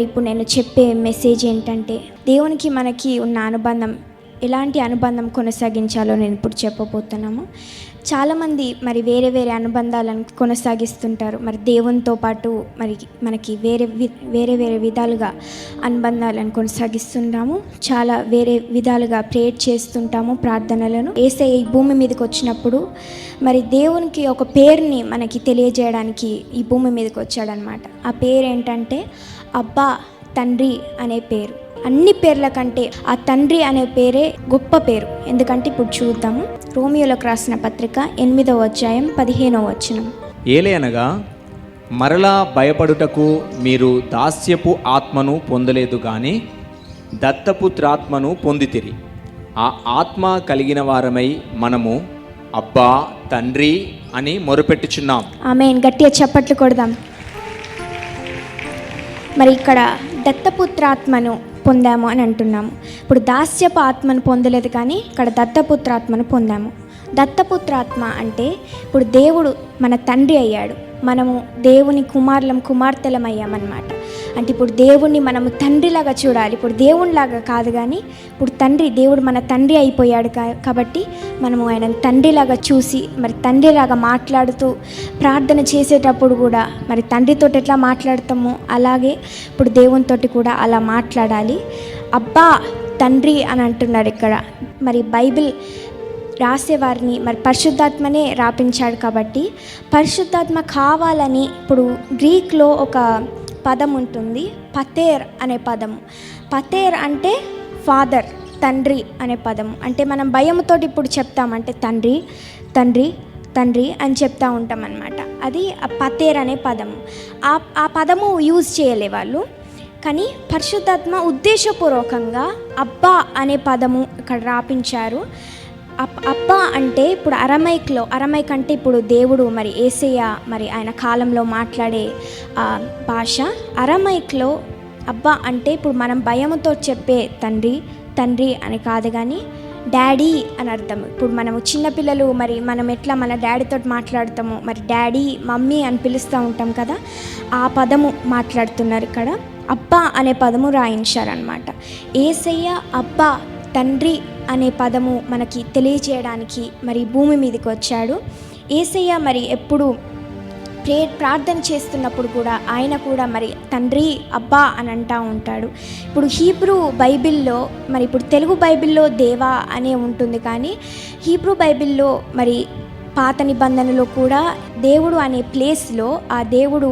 ఇప్పుడు నేను చెప్పే మెసేజ్ ఏంటంటే, దేవునికి మనకి ఉన్న అనుబంధం, ఎలాంటి అనుబంధం కొనసాగించాలో నేను ఇప్పుడు చెప్పబోతున్నాము. చాలామంది మరి వేరే వేరే అనుబంధాలను కొనసాగిస్తుంటారు. మరి దేవునితో పాటు మరి మనకి వేరే వేరే విధాలుగా అనుబంధాలను కొనసాగిస్తుంటాము. చాలా వేరే విధాలుగా ప్రేయర్ చేస్తుంటాము ప్రార్థనలను. యేసయ్య ఈ భూమి మీదకి వచ్చినప్పుడు మరి దేవునికి ఒక పేరుని మనకి తెలియజేయడానికి ఈ భూమి మీదకి వచ్చాడనమాట. ఆ పేరు ఏంటంటే అబ్బా తండ్రి అనే పేరు. అన్ని పేర్ల కంటే ఆ తండ్రి అనే పేరే గొప్ప పేరు. ఎందుకంటే ఇప్పుడు చూద్దాము. రోమియోలకు రాసిన పత్రిక 8వ అధ్యాయం 15వ వచనం. ఏలయనగా మరలా భయపడుటకు మీరు దాస్యపు ఆత్మను పొందలేదు గాని దత్తపుత్రాత్మను పొందితిరి. ఆ ఆత్మ కలిగిన వారమై మనము అబ్బా తండ్రి అని మొరపెట్టుచున్నాం. ఆమేన్. గట్టిగా చప్పట్లు కొడదాం. మరి ఇక్కడ దత్తపుత్రాత్మను పొందాము అని అంటున్నాము. ఇప్పుడు దాస్యపు ఆత్మను పొందలేదు కానీ ఇక్కడ దత్తపుత్రాత్మను పొందాము. దత్తపుత్రాత్మ అంటే ఇప్పుడు దేవుడు మన తండ్రి అయ్యాడు, మనము దేవుని కుమార్తెలం అయ్యామన్నమాట. అంటే ఇప్పుడు దేవుణ్ణి మనము తండ్రిలాగా చూడాలి. ఇప్పుడు దేవునిలాగా కాదు కానీ ఇప్పుడు దేవుడు మన తండ్రి అయిపోయాడు కాబట్టి మనము ఆయన తండ్రిలాగా చూసి మరి తండ్రిలాగా మాట్లాడుతూ ప్రార్థన చేసేటప్పుడు కూడా మరి తండ్రితో ఎట్లా మాట్లాడతామో అలాగే ఇప్పుడు దేవునితోటి కూడా అలా మాట్లాడాలి. అబ్బా తండ్రి అని అంటున్నారు ఇక్కడ. మరి బైబిల్ రాసేవారిని మరి పరిశుద్ధాత్మనే రాపించాడు కాబట్టి పరిశుద్ధాత్మ కావాలని ఇప్పుడు గ్రీక్లో ఒక పదం ఉంటుంది, పతేర్ అనే పదము. పతేర్ అంటే ఫాదర్, తండ్రి అనే పదము. అంటే మనం భయముతో ఇప్పుడు చెప్తామంటే తండ్రి తండ్రి తండ్రి అని చెప్తా ఉంటాం అన్నమాట. అది పతేర్ అనే పదము. ఆ పదము యూజ్ చేయలే వాళ్ళు, కానీ పరిశుద్ధాత్మ ఉద్దేశపూర్వకంగా అబ్బా అనే పదము ఇక్కడ రాపించారు. అబ్బా అంటే ఇప్పుడు అరమైక్ అంటే ఇప్పుడు దేవుడు మరి యేసయ్య మరి ఆయన కాలంలో మాట్లాడే భాష. అరమైక్లో అబ్బా అంటే ఇప్పుడు మనం భయముతో చెప్పే తండ్రి అని కాదు కానీ డాడీ అని అర్థం. ఇప్పుడు మనము చిన్నపిల్లలు మరి మనం ఎట్లా మన డాడీతో మాట్లాడతామో మరి డాడీ మమ్మీ అని పిలుస్తూ ఉంటాం కదా, ఆ పదము మాట్లాడుతున్నారు ఇక్కడ. అబ్బా అనే పదము రాయించారనమాట. యేసయ్య అబ్బా తండ్రి అనే పదము మనకి తెలియజేయడానికి మరి భూమి మీదకి వచ్చాడు. యేసయ్య మరి ఎప్పుడు ప్రార్థన చేస్తున్నప్పుడు కూడా ఆయన కూడా మరి తండ్రి అబ్బా అని అంటూ ఉంటాడు. ఇప్పుడు హీబ్రూ బైబిల్లో మరి ఇప్పుడు తెలుగు బైబిల్లో దేవా అనే ఉంటుంది, కానీ హీబ్రూ బైబిల్లో మరి పాత నిబంధనలో కూడా దేవుడు అనే ప్లేస్లో, ఆ దేవుడు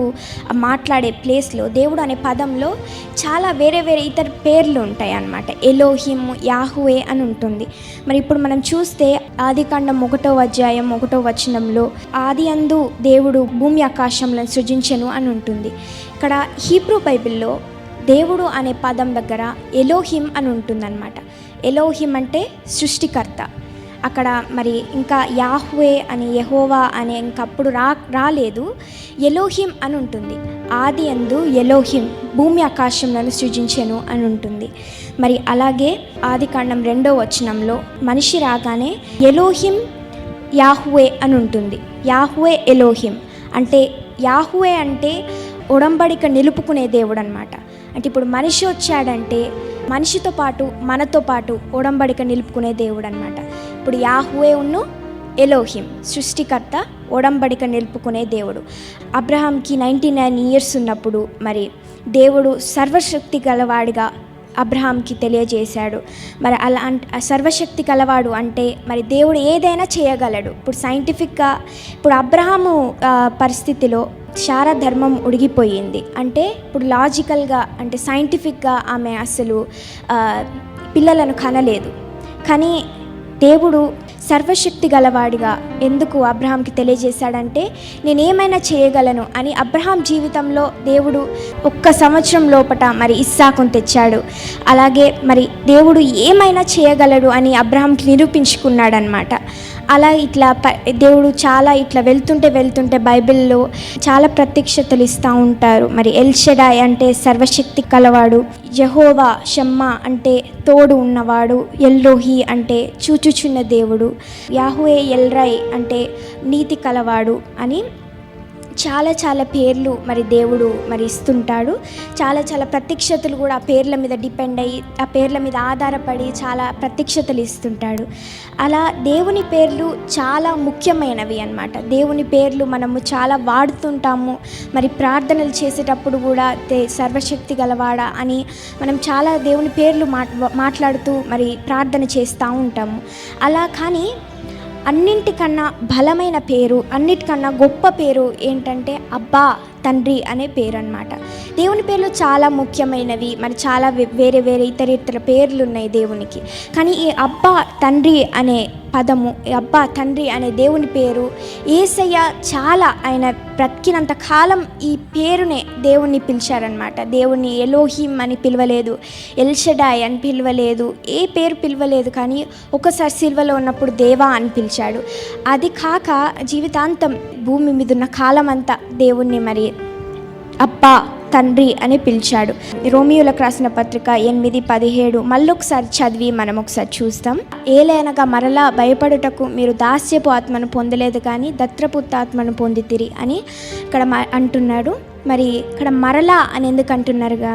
మాట్లాడే ప్లేస్లో దేవుడు అనే పదంలో చాలా వేరే వేరే ఇతర పేర్లు ఉంటాయి అన్నమాట. ఎలోహిం, యాహువే అని ఉంటుంది. మరి ఇప్పుడు మనం చూస్తే ఆదికాండం 1వ అధ్యాయం 1వ వచనంలో ఆది అందు దేవుడు భూమి ఆకాశంలను సృజించెను అని ఉంటుంది. ఇక్కడ హీబ్రూ బైబిల్లో దేవుడు అనే పదం దగ్గర ఎలోహిం అని ఉంటుందన్నమాట. ఎలోహిం అంటే సృష్టికర్త. అక్కడ మరి ఇంకా యాహ్వే అని యెహోవా అనే ఇంకప్పుడు రాలేదు, ఎలోహిం అని ఉంటుంది. ఆది అందు ఎలోహిం భూమి ఆకాశంలను సృజించెను అని ఉంటుంది. మరి అలాగే ఆదికాండం 2వ వచనంలో మనిషి రాగానే ఎలోహిం యాహ్వే అని ఉంటుంది. యాహ్వే ఎలోహిం అంటే యాహ్వే అంటే ఉడంబడిక నిలుపుకునే దేవుడు అనమాట. అంటే ఇప్పుడు మనిషి వచ్చాడంటే మనిషితో పాటు మనతో పాటు ఉడంబడిక నిలుపుకునే దేవుడు అనమాట. ఇప్పుడు యాహ్వే ఉన్ను ఎలోహిం సృష్టికర్త, ఉడంబడిక నిలుపుకునే దేవుడు. అబ్రహాంకి 99 ఇయర్స్ ఉన్నప్పుడు మరి దేవుడు సర్వశక్తి గలవాడిగా అబ్రహాంకి తెలియజేశాడు. మరి అలా సర్వశక్తి గలవాడు అంటే మరి దేవుడు ఏదైనా చేయగలడు. ఇప్పుడు సైంటిఫిక్గా ఇప్పుడు అబ్రహాము పరిస్థితిలో శారా ధర్మం ఉడిగిపోయింది. అంటే ఇప్పుడు లాజికల్గా అంటే సైంటిఫిక్గా ఆమె అసలు పిల్లలను కనలేదు. కానీ దేవుడు సర్వశక్తి గలవాడిగా ఎందుకు అబ్రహాంకి తెలియజేశాడంటే నేనేమైనా చేయగలను అని. అబ్రహాం జీవితంలో దేవుడు 1 సంవత్సరం లోపట మరి ఇస్సాకును తెచ్చాడు. అలాగే మరి దేవుడు ఏమైనా చేయగలడు అని అబ్రహాంకి నిరూపించుకున్నాడనమాట. అలా ఇట్లా దేవుడు చాలా ఇట్లా వెళ్తుంటే బైబిల్లో చాలా ప్రత్యక్షతలు ఇస్తూ ఉంటారు. మరి ఎల్ షడాయ్ అంటే సర్వశక్తి కలవాడు, యెహోవా షమ్మా అంటే తోడు ఉన్నవాడు, ఎల్రోహి అంటే చూచుచున్న దేవుడు, యాహువే ఎల్రై అంటే నీతి కలవాడు అని చాలా చాలా పేర్లు మరి దేవుడు మరి ఇస్తుంటాడు. చాలా చాలా ప్రత్యక్షతలు కూడా ఆ పేర్ల మీద డిపెండ్ అయ్యి, ఆ పేర్ల మీద ఆధారపడి చాలా ప్రత్యక్షతలు ఇస్తుంటాడు. అలా దేవుని పేర్లు చాలా ముఖ్యమైనవి అన్నమాట. దేవుని పేర్లు మనము చాలా వాడుతుంటాము. మరి ప్రార్థనలు చేసేటప్పుడు కూడా సర్వశక్తి గలవాడా అని మనం చాలా దేవుని పేర్లు మాట్లాడుతూ మరి ప్రార్థన చేస్తూ ఉంటాము. అలా కానీ అన్నింటికన్నా బలమైన పేరు, అన్నిటికన్నా గొప్ప పేరు ఏంటంటే అబ్బా, తండ్రి అనే పేరు అన్నమాట. దేవుని పేర్లు చాలా ముఖ్యమైనవి. మరి చాలా వేరే వేరే ఇతర పేర్లు ఉన్నాయి దేవునికి. కానీ ఈ అబ్బా తండ్రి అనే పదము, అబ్బా తండ్రి అనే దేవుని పేరు, యేసయ్య చాలా ఆయన బ్రతికినంత కాలం ఈ పేరునే దేవుణ్ణి పిలిచారనమాట. దేవుణ్ణి ఎలోహిం అని పిలవలేదు, ఎల్షడాయ్ అని పిలవలేదు, ఏ పేరు పిలవలేదు. కానీ ఒకసారి సిల్వలో ఉన్నప్పుడు దేవా అని పిలిచాడు. అది కాక జీవితాంతం భూమి మీద ఉన్న కాలం అంతా దేవుణ్ణి మరి అబ్బా తండ్రి అని పిలిచాడు. రోమియోలకు రాసిన పత్రిక 8:17 మళ్ళొకసారి చదివి మనం ఒకసారి చూస్తాం. ఏలైనగా మరలా భయపడుటకు మీరు దాస్యపు ఆత్మను పొందలేదు కానీ దత్తపుత్రాత్మను పొందితిరి అని ఇక్కడ అంటున్నాడు. మరి ఇక్కడ మరలా అని ఎందుకు అంటున్నారుగా,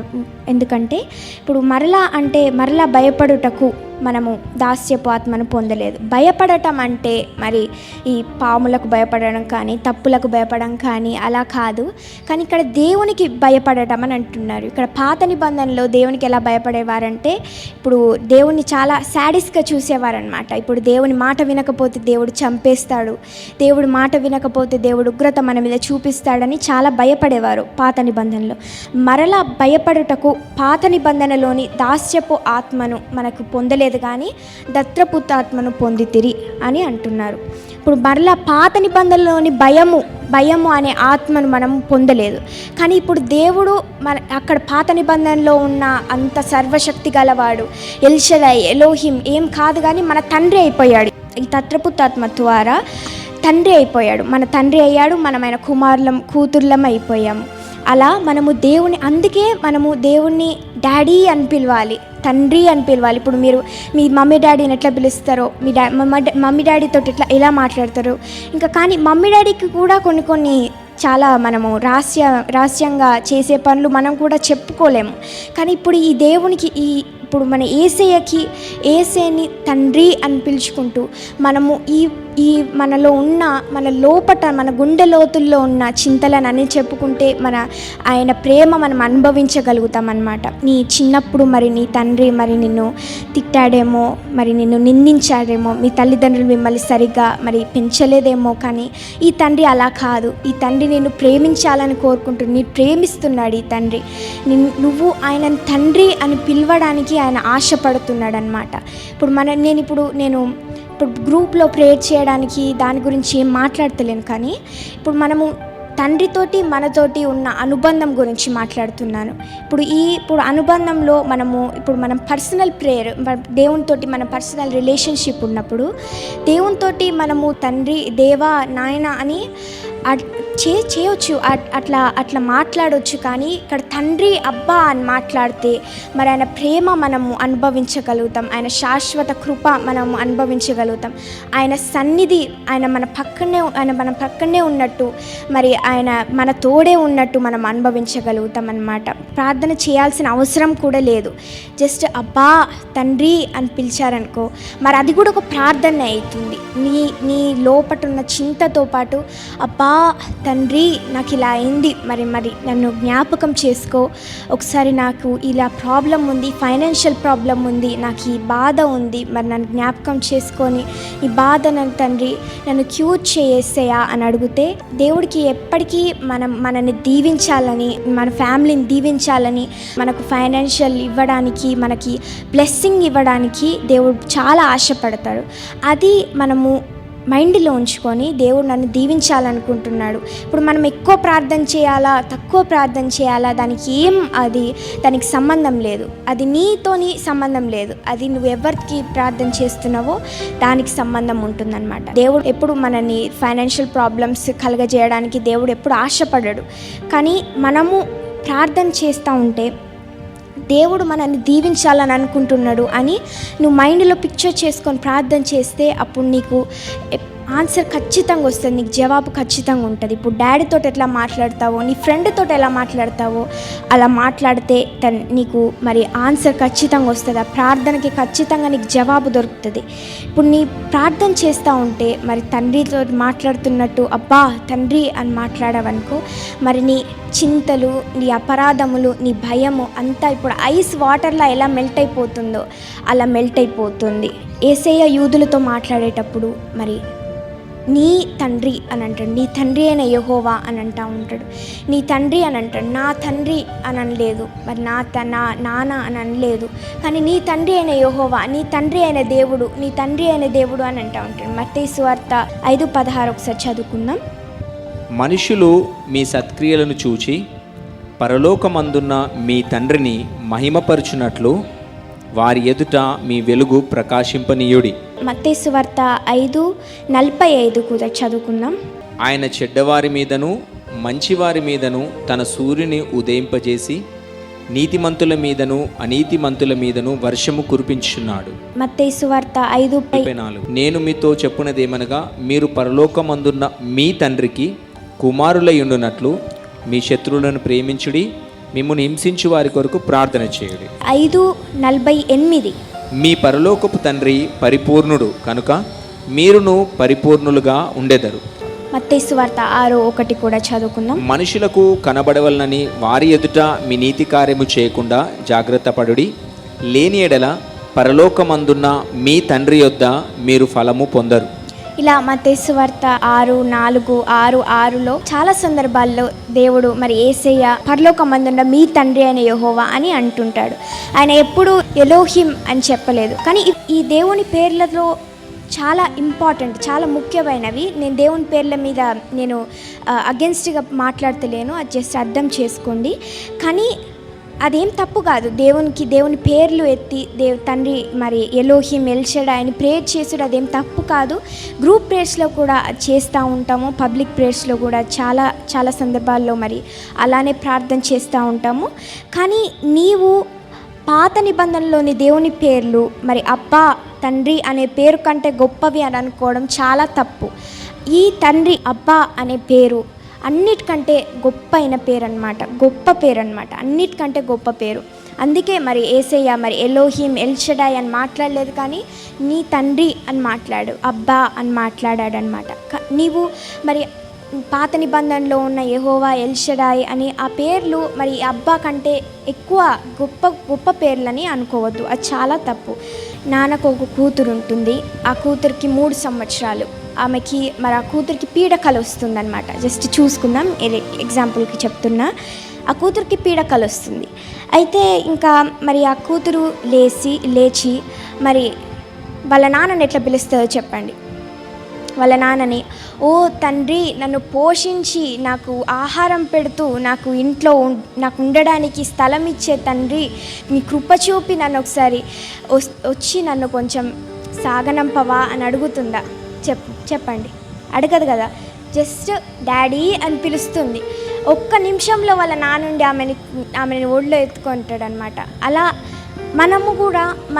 ఎందుకంటే ఇప్పుడు మరలా అంటే మరలా భయపడుటకు మనము దాస్యపు ఆత్మను పొందలేదు. భయపడటం అంటే మరి ఈ పాములకు భయపడడం కానీ, తప్పులకు భయపడడం కానీ అలా కాదు. కానీ ఇక్కడ దేవునికి భయపడటం అని అంటున్నారు. ఇక్కడ పాత నిబంధనలో దేవునికి ఎలా భయపడేవారంటే, ఇప్పుడు దేవుని చాలా సాడిస్గా చూసేవారనమాట. ఇప్పుడు దేవుని మాట వినకపోతే దేవుడు చంపేస్తాడు, దేవుడు మాట వినకపోతే దేవుడు ఉగ్రత మన మీద చూపిస్తాడని చాలా భయపడేవారు పాత నిబంధనలో. మరలా భయపడుటకు పాత నిబంధనలోని దాస్యపు ఆత్మను మనకు పొందలేదు కానీ దత్తపుత్రాత్మను పొందితిరి అని అంటున్నారు. ఇప్పుడు మరలా పాత నిబంధనలోని భయము అనే ఆత్మను మనం పొందలేదు. కానీ ఇప్పుడు దేవుడు అక్కడ పాత నిబంధనలో ఉన్న అంత సర్వశక్తి గలవాడు, ఎల్షడాయ్, ఎలోహిం ఏం కాదు కానీ మన తండ్రి అయిపోయాడు. ఈ దత్తపుత్రాత్మ ద్వారా తండ్రి అయిపోయాడు, మన తండ్రి అయ్యాడు, మనం ఆయన కూతుర్లం అయిపోయాము. అలా మనము అందుకే మనము దేవుణ్ణి డాడీ అని పిలవాలి, తండ్రి అని పిలవాలి. ఇప్పుడు మీరు మీ మమ్మీ డాడీని ఎట్లా పిలుస్తారో, మీ మమ్మీ డాడీతో ఎలా మాట్లాడతారో, ఇంకా కానీ మమ్మీ డాడీకి కూడా కొన్ని చాలా మనము రహస్యంగా చేసే పనులు మనం కూడా చెప్పుకోలేము. కానీ ఇప్పుడు ఈ దేవునికి ఇప్పుడు మన యేసయ్యని తండ్రి అని పిలుచుకుంటూ మనము ఈ మనలో ఉన్న మన లోపట మన గుండె లోతుల్లో ఉన్న చింతలను అని చెప్పుకుంటే ఆయన ప్రేమ మనం అనుభవించగలుగుతాం అన్నమాట. నీ చిన్నప్పుడు మరి నీ తండ్రి మరి నిన్ను తిట్టాడేమో, మరి నిన్ను నిందించాడేమో, మీ తల్లిదండ్రులు మిమ్మల్ని సరిగ్గా మరి పెంచలేదేమో. కానీ ఈ తండ్రి అలా కాదు. ఈ తండ్రి నిన్ను ప్రేమించాలని కోరుకుంటూ నీ ప్రేమిస్తున్నాడు. ఈ తండ్రి నువ్వు ఆయన తండ్రి అని పిలవడానికి ఆయన ఆశపడుతున్నాడు అన్నమాట. ఇప్పుడు నేను గ్రూప్లో ప్రేయర్ చేయడానికి దాని గురించి ఏం మాట్లాడతలేను. కానీ ఇప్పుడు మనము తండ్రితోటి మనతోటి ఉన్న అనుబంధం గురించి మాట్లాడుతున్నాను. ఇప్పుడు అనుబంధంలో మనం పర్సనల్ ప్రేయర్, దేవునితోటి మన పర్సనల్ రిలేషన్షిప్ ఉన్నప్పుడు దేవునితోటి మనము తండ్రి, దేవా, నాయన అని చేయొచ్చు, అట్లా మాట్లాడవచ్చు. కానీ ఇక్కడ తండ్రి, అబ్బా అని మాట్లాడితే మరి ఆయన ప్రేమ మనము అనుభవించగలుగుతాం, ఆయన శాశ్వత కృప మనము అనుభవించగలుగుతాం, ఆయన సన్నిధి, ఆయన మన పక్కనే ఉన్నట్టు, మరి ఆయన మన తోడే ఉన్నట్టు మనం అనుభవించగలుగుతాం అన్నమాట. ప్రార్థన చేయాల్సిన అవసరం కూడా లేదు. జస్ట్ అబ్బా తండ్రి అని పిలిచారనుకో, మరి అది కూడా ఒక ప్రార్థన అవుతుంది. నీ లోపట ఉన్న చింతతో పాటు అబ్బా తండ్రి నాకు ఇలా అయింది, మరి నన్ను జ్ఞాపకం చేసుకో, ఒకసారి నాకు ఇలా ప్రాబ్లం ఉంది, ఫైనాన్షియల్ ప్రాబ్లం ఉంది, నాకు ఈ బాధ ఉంది, మరి నన్ను జ్ఞాపకం చేసుకొని ఈ బాధ తండ్రి నన్ను క్యూర్ చేసేయా అని అడిగితే దేవుడికి ఎప్పటికీ మనల్ని దీవించాలని, మన ఫ్యామిలీని దీవించాలని, మనకు ఫైనాన్షియల్ ఇవ్వడానికి, మనకి బ్లెస్సింగ్ ఇవ్వడానికి దేవుడు చాలా ఆశపడతాడు. అది మనము మైండ్లో ఉంచుకొని దేవుడు నన్ను దీవించాలనుకుంటున్నాడు. ఇప్పుడు మనం ఎక్కువ ప్రార్థన చేయాలా, తక్కువ ప్రార్థన చేయాలా, దానికి సంబంధం లేదు. అది నీతోని సంబంధం లేదు. అది నువ్వు ఎవరికి ప్రార్థన చేస్తున్నావో దానికి సంబంధం ఉంటుందన్నమాట. దేవుడు ఎప్పుడు మనని ఫైనాన్షియల్ ప్రాబ్లమ్స్ కలగజేయడానికి దేవుడు ఎప్పుడు ఆశపడడు. కానీ మనము ప్రార్థన చేస్తూ ఉంటే దేవుడు మనల్ని దీవించాలని అనుకుంటున్నాడు అని నువ్వు మైండ్లో పిక్చర్ చేసుకొని ప్రార్థన చేస్తే అప్పుడు నీకు ఆన్సర్ ఖచ్చితంగా వస్తుంది, నీకు జవాబు ఖచ్చితంగా ఉంటుంది. ఇప్పుడు డాడీతో ఎట్లా మాట్లాడతావో, నీ ఫ్రెండ్తో ఎలా మాట్లాడతావో అలా మాట్లాడితే నీకు మరి ఆన్సర్ ఖచ్చితంగా వస్తుంది. ఆ ప్రార్థనకి ఖచ్చితంగా నీకు జవాబు దొరుకుతుంది. ఇప్పుడు నీ ప్రార్థన చేస్తూ ఉంటే మరి తండ్రితో మాట్లాడుతున్నట్టు అబ్బా తండ్రి అని మాట్లాడవనుకో, మరి నీ చింతలు, నీ అపరాధములు, నీ భయము అంతా ఇప్పుడు ఐస్ వాటర్లో ఎలా మెల్ట్ అయిపోతుందో అలా మెల్ట్ అయిపోతుంది. యేసయ్య యూదులతో మాట్లాడేటప్పుడు మరి నీ తండ్రి అని అంటాడు, నీ తండ్రి అయిన యెహోవా అని అంటూ ఉంటాడు. నీ తండ్రి అని అంటాడు, నా తండ్రి అని అనలేదు, మరి నా నాన్న అని అనలేదు, కానీ నీ తండ్రి అయిన యెహోవా, నీ తండ్రి అయిన దేవుడు, నీ తండ్రి అయిన దేవుడు అని అంటూ ఉంటాడు. మత్తయి సువార్త 5:16 ఒకసారి చదువుకుందాం. మనుషులు మీ సత్క్రియలను చూచి పరలోకమందున్న మీ తండ్రిని మహిమపరచునట్లు వారి ఎదుట మీ వెలుగు ప్రకాశింపనీయుడి. మత్తయి సువార్త 5:45 కూడా చదువుకుందాం. ఆయన చెడ్డవారి మీదను మంచివారి మీదను తన సూర్యుని ఉదయింపజేసి నీతిమంతుల మీదను అనీతిమంతుల మీదను వర్షము కురిపించుచున్నాడు. మత్తయి సువార్త 5:4. నేను మీతో చెప్పునదేమనగా, మీరు పరలోకమందున్న మీ తండ్రికి కుమారులయుండునట్లు మీ శత్రువులను ప్రేమించుడి, మిమ్మును హింసించు వారి కొరకు ప్రార్థన చేయుడి. 5:48. మీ పరలోకపు తండ్రి పరిపూర్ణుడు కనుక మీరును పరిపూర్ణులుగా ఉండెదరు. మత్తయి సువార్త 6:1 కూడా చదువుకుందాం. మనుషులకు కనబడవలనని వారి ఎదుట మీ నీతి కార్యము చేయకుండా జాగ్రత్త పడుడి, లేని ఎడల పరలోకమందున్న మీ తండ్రి యొద్ద మీరు ఫలము పొందరు. ఇలా మత్తయి సువార్త 6:4-6:6లో చాలా సందర్భాల్లో దేవుడు మరి యేసయ్య పరలోకమందున్న మీ తండ్రి అయిన యెహోవా అని అంటుంటాడు. ఆయన ఎప్పుడు ఎలోహిం అని చెప్పలేదు. కానీ ఈ దేవుని పేర్లలో చాలా ఇంపార్టెంట్, చాలా ముఖ్యమైనవి. నేను దేవుని పేర్ల మీద నేను అగెన్స్ట్గా మాట్లాడతలేను, అది జస్ట్ అర్థం చేసుకోండి. కానీ అదేం తప్పు కాదు. దేవుని పేర్లు ఎత్తి తండ్రి మరి ఎలోహిం ఎల్షడాయ్ అని ప్రేయర్ చేసుడు అదేం తప్పు కాదు. గ్రూప్ ప్రేయర్స్లో కూడా చేస్తూ ఉంటాము, పబ్లిక్ ప్రేయర్స్లో కూడా చాలా చాలా సందర్భాల్లో మరి అలానే ప్రార్థన చేస్తూ ఉంటాము. కానీ నీవు పాత నిబంధనలోని దేవుని పేర్లు మరి అబ్బా తండ్రి అనే పేరు కంటే గొప్పవి అని అనుకోవడం చాలా తప్పు. ఈ తండ్రి అబ్బా అనే పేరు అన్నిటికంటే గొప్ప అయిన పేరు అనమాట, గొప్ప పేరు అనమాట, అన్నిటికంటే గొప్ప పేరు. అందుకే మరి యేసయ్య మరి ఎలోహిం ఎల్షడాయ్ అని మాట్లాడలేదు, కానీ నీ తండ్రి అని మాట్లాడు, అబ్బా అని మాట్లాడాడు అనమాట. నీవు మరి పాత నిబంధనలో ఉన్న యెహోవా ఎల్షడాయ్ అని ఆ పేర్లు మరి అబ్బా కంటే ఎక్కువ గొప్ప పేర్లని అనుకోవద్దు, అది చాలా తప్పు. నాన్నకు ఒక కూతురు ఉంటుంది, ఆ కూతురికి 3 సంవత్సరాలు, ఆమెకి మరి ఆ కూతురికి పీడకల వస్తుందన్నమాట. జస్ట్ చూసుకుందాం, ఎగ్జాంపుల్కి చెప్తున్నా. ఆ కూతురికి పీడకల వస్తుంది. అయితే ఇంకా మరి ఆ కూతురు లేచి మరి వాళ్ళ నాన్నని ఎట్లా పిలుస్తుందో చెప్పండి. వాళ్ళ నాన్నని, ఓ తండ్రి నన్ను పోషించి నాకు ఆహారం పెడుతూ నాకు ఇంట్లో నాకు ఉండడానికి స్థలం ఇచ్చే తండ్రి, నీ కృప చూపి నన్ను ఒకసారి వచ్చి నన్ను కొంచెం సాగనంపవా అని అడుగుతుందా? చెప్పండి, అడగదు కదా. జస్ట్ డాడీ అని పిలుస్తుంది. ఒక్క నిమిషంలో వాళ్ళ నాన్నుండి ఆమెని ఒళ్ళో ఎత్తుకుంటాడు అనమాట. అలా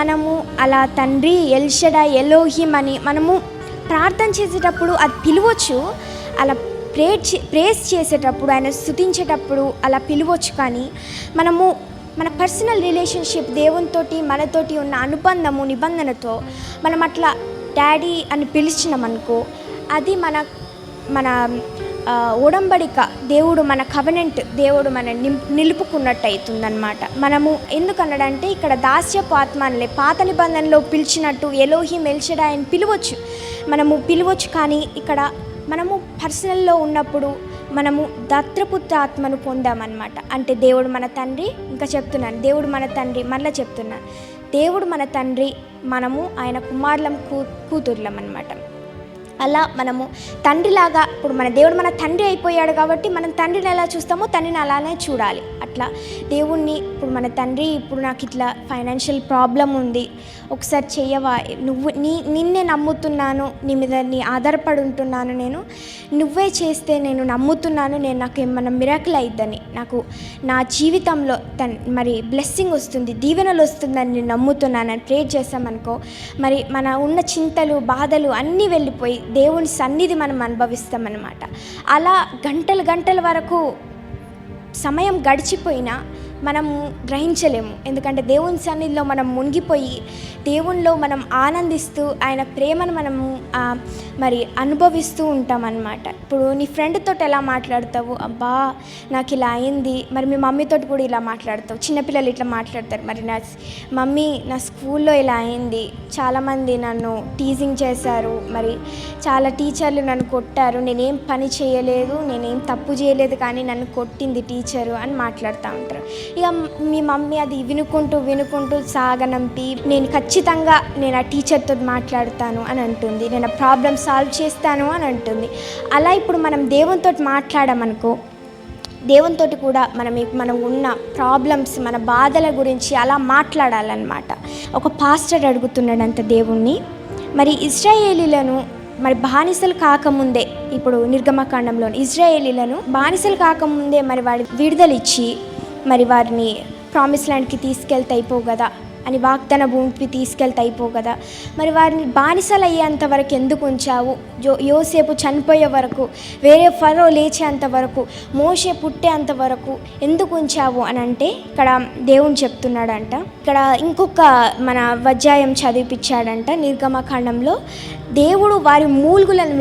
మనము అలా తండ్రి ఎల్షడాయ్ ఎలోహిం అని మనము ప్రార్థన చేసేటప్పుడు అది పిలవచ్చు, అలా ప్రేస్ చేసేటప్పుడు ఆయన స్తుతించేటప్పుడు అలా పిలవచ్చు. కానీ మనము మన పర్సనల్ రిలేషన్షిప్ దేవునితోటి మనతోటి ఉన్న అనుబంధము నిబంధనతో మనం అట్లా డాడీ అని పిలిచినామనుకో, అది మన ఉడంబడిక, దేవుడు మన కవెనెంట్, దేవుడు మన నిలుపుకున్నట్టు అవుతుందన్నమాట. మనము ఎందుకన్నాడంటే ఇక్కడ దాస్యపు ఆత్మ అనలే, పాత నిబంధనలో పిలిచినట్టు ఎలోహిం ఎల్షడాయ్ అని పిలవచ్చు. కానీ ఇక్కడ మనము పర్సనల్లో ఉన్నప్పుడు మనము దత్తపుత్ర ఆత్మను పొందామన్నమాట. అంటే దేవుడు మన తండ్రి, ఇంకా చెప్తున్నాను దేవుడు మన తండ్రి, మళ్ళీ చెప్తున్నాను దేవుడు మన తండ్రి, మనము ఆయన కుమారులం కూతుర్లం అన్నమాట. అలా మనము తండ్రిలాగా, ఇప్పుడు మన దేవుడు మన తండ్రి అయిపోయాడు కాబట్టి మనం తండ్రిని ఎలా చూస్తామో తండ్రిని అలానే చూడాలి. అట్లా దేవుణ్ణి, ఇప్పుడు మన తండ్రి ఇప్పుడు నాకు ఇట్లా ఫైనాన్షియల్ ప్రాబ్లం ఉంది, ఒకసారి చెయ్యవా, నిన్నే నమ్ముతున్నాను, నీ మీద ఆధారపడి ఉంటున్నాను, నువ్వే చేస్తే నేను నమ్ముతున్నాను, నాకు ఏమన్నా మిరాకిల్ అయిద్దని, నాకు నా జీవితంలో మరి బ్లెస్సింగ్ వస్తుంది, దీవెనలు వస్తుందని నేను నమ్ముతున్నాను అని ప్రేర్ చేస్తామనుకో, మరి మన ఉన్న చింతలు బాధలు అన్నీ వెళ్ళిపోయి దేవుని సన్నిధి మనం అనుభవిస్తామన్నమాట. అలా గంటల వరకు సమయం గడిచిపోయినా మనము గ్రహించలేము. ఎందుకంటే దేవుని సన్నిధిలో మనం మునిగిపోయి దేవునిలో మనం ఆనందిస్తూ ఆయన ప్రేమను మనము మరి అనుభవిస్తూ ఉంటామన్నమాట. ఇప్పుడు నీ ఫ్రెండ్తో ఎలా మాట్లాడతావు, అబ్బా నాకు ఇలా అయింది, మరి మీ మమ్మీతో కూడా ఇలా మాట్లాడతావు. చిన్నపిల్లలు ఇట్లా మాట్లాడతారు, మరి నా స్కూల్లో ఇలా అయింది, చాలామంది నన్ను టీజింగ్ చేశారు, మరి చాలా టీచర్లు నన్ను కొట్టారు, నేనేం పని చేయలేదు, నేనేం తప్పు చేయలేదు కానీ నన్ను కొట్టింది టీచరు అని మాట్లాడుతూ ఉంటారు. ఇక మీ మమ్మీ అది వినుకుంటూ సాగనంపి నేను ఖచ్చితంగా ఆ టీచర్తో మాట్లాడతాను అని అంటుంది, నేను ఆ ప్రాబ్లమ్ సాల్వ్ చేస్తాను అని అంటుంది. అలా ఇప్పుడు మనం దేవునితో మాట్లాడామనుకో, దేవునితో కూడా మనం ఉన్న ప్రాబ్లమ్స్, మన బాధల గురించి అలా మాట్లాడాలన్నమాట. ఒక పాస్టర్ అడుగుతున్నాడంట దేవుణ్ణి, మరి ఇశ్రాయేలీలను మరి బానిసలు కాకముందే, ఇప్పుడు నిర్గమకాండంలో ఇశ్రాయేలీలను బానిసలు కాకముందే మరి వాడి విడుదలిచ్చి మరి వారిని ప్రామిస్ ల్యాండ్కి తీసుకెళ్తే అయిపోవు కదా, అని వాగ్దాన భూమికి తీసుకెళ్తే అయిపోవు కదా, మరి వారిని బానిసలు అయ్యేంత వరకు ఎందుకు ఉంచావు? యోసేపు చనిపోయే వరకు, వేరే ఫరో లేచేంత వరకు, మోషే పుట్టేంత వరకు ఎందుకు ఉంచావు అని అంటే ఇక్కడ దేవుని చెప్తున్నాడంట. ఇక్కడ ఇంకొక మన అధ్యాయం చదివిపించాడంట నిర్గమకాండంలో. దేవుడు వారి మూల్గులను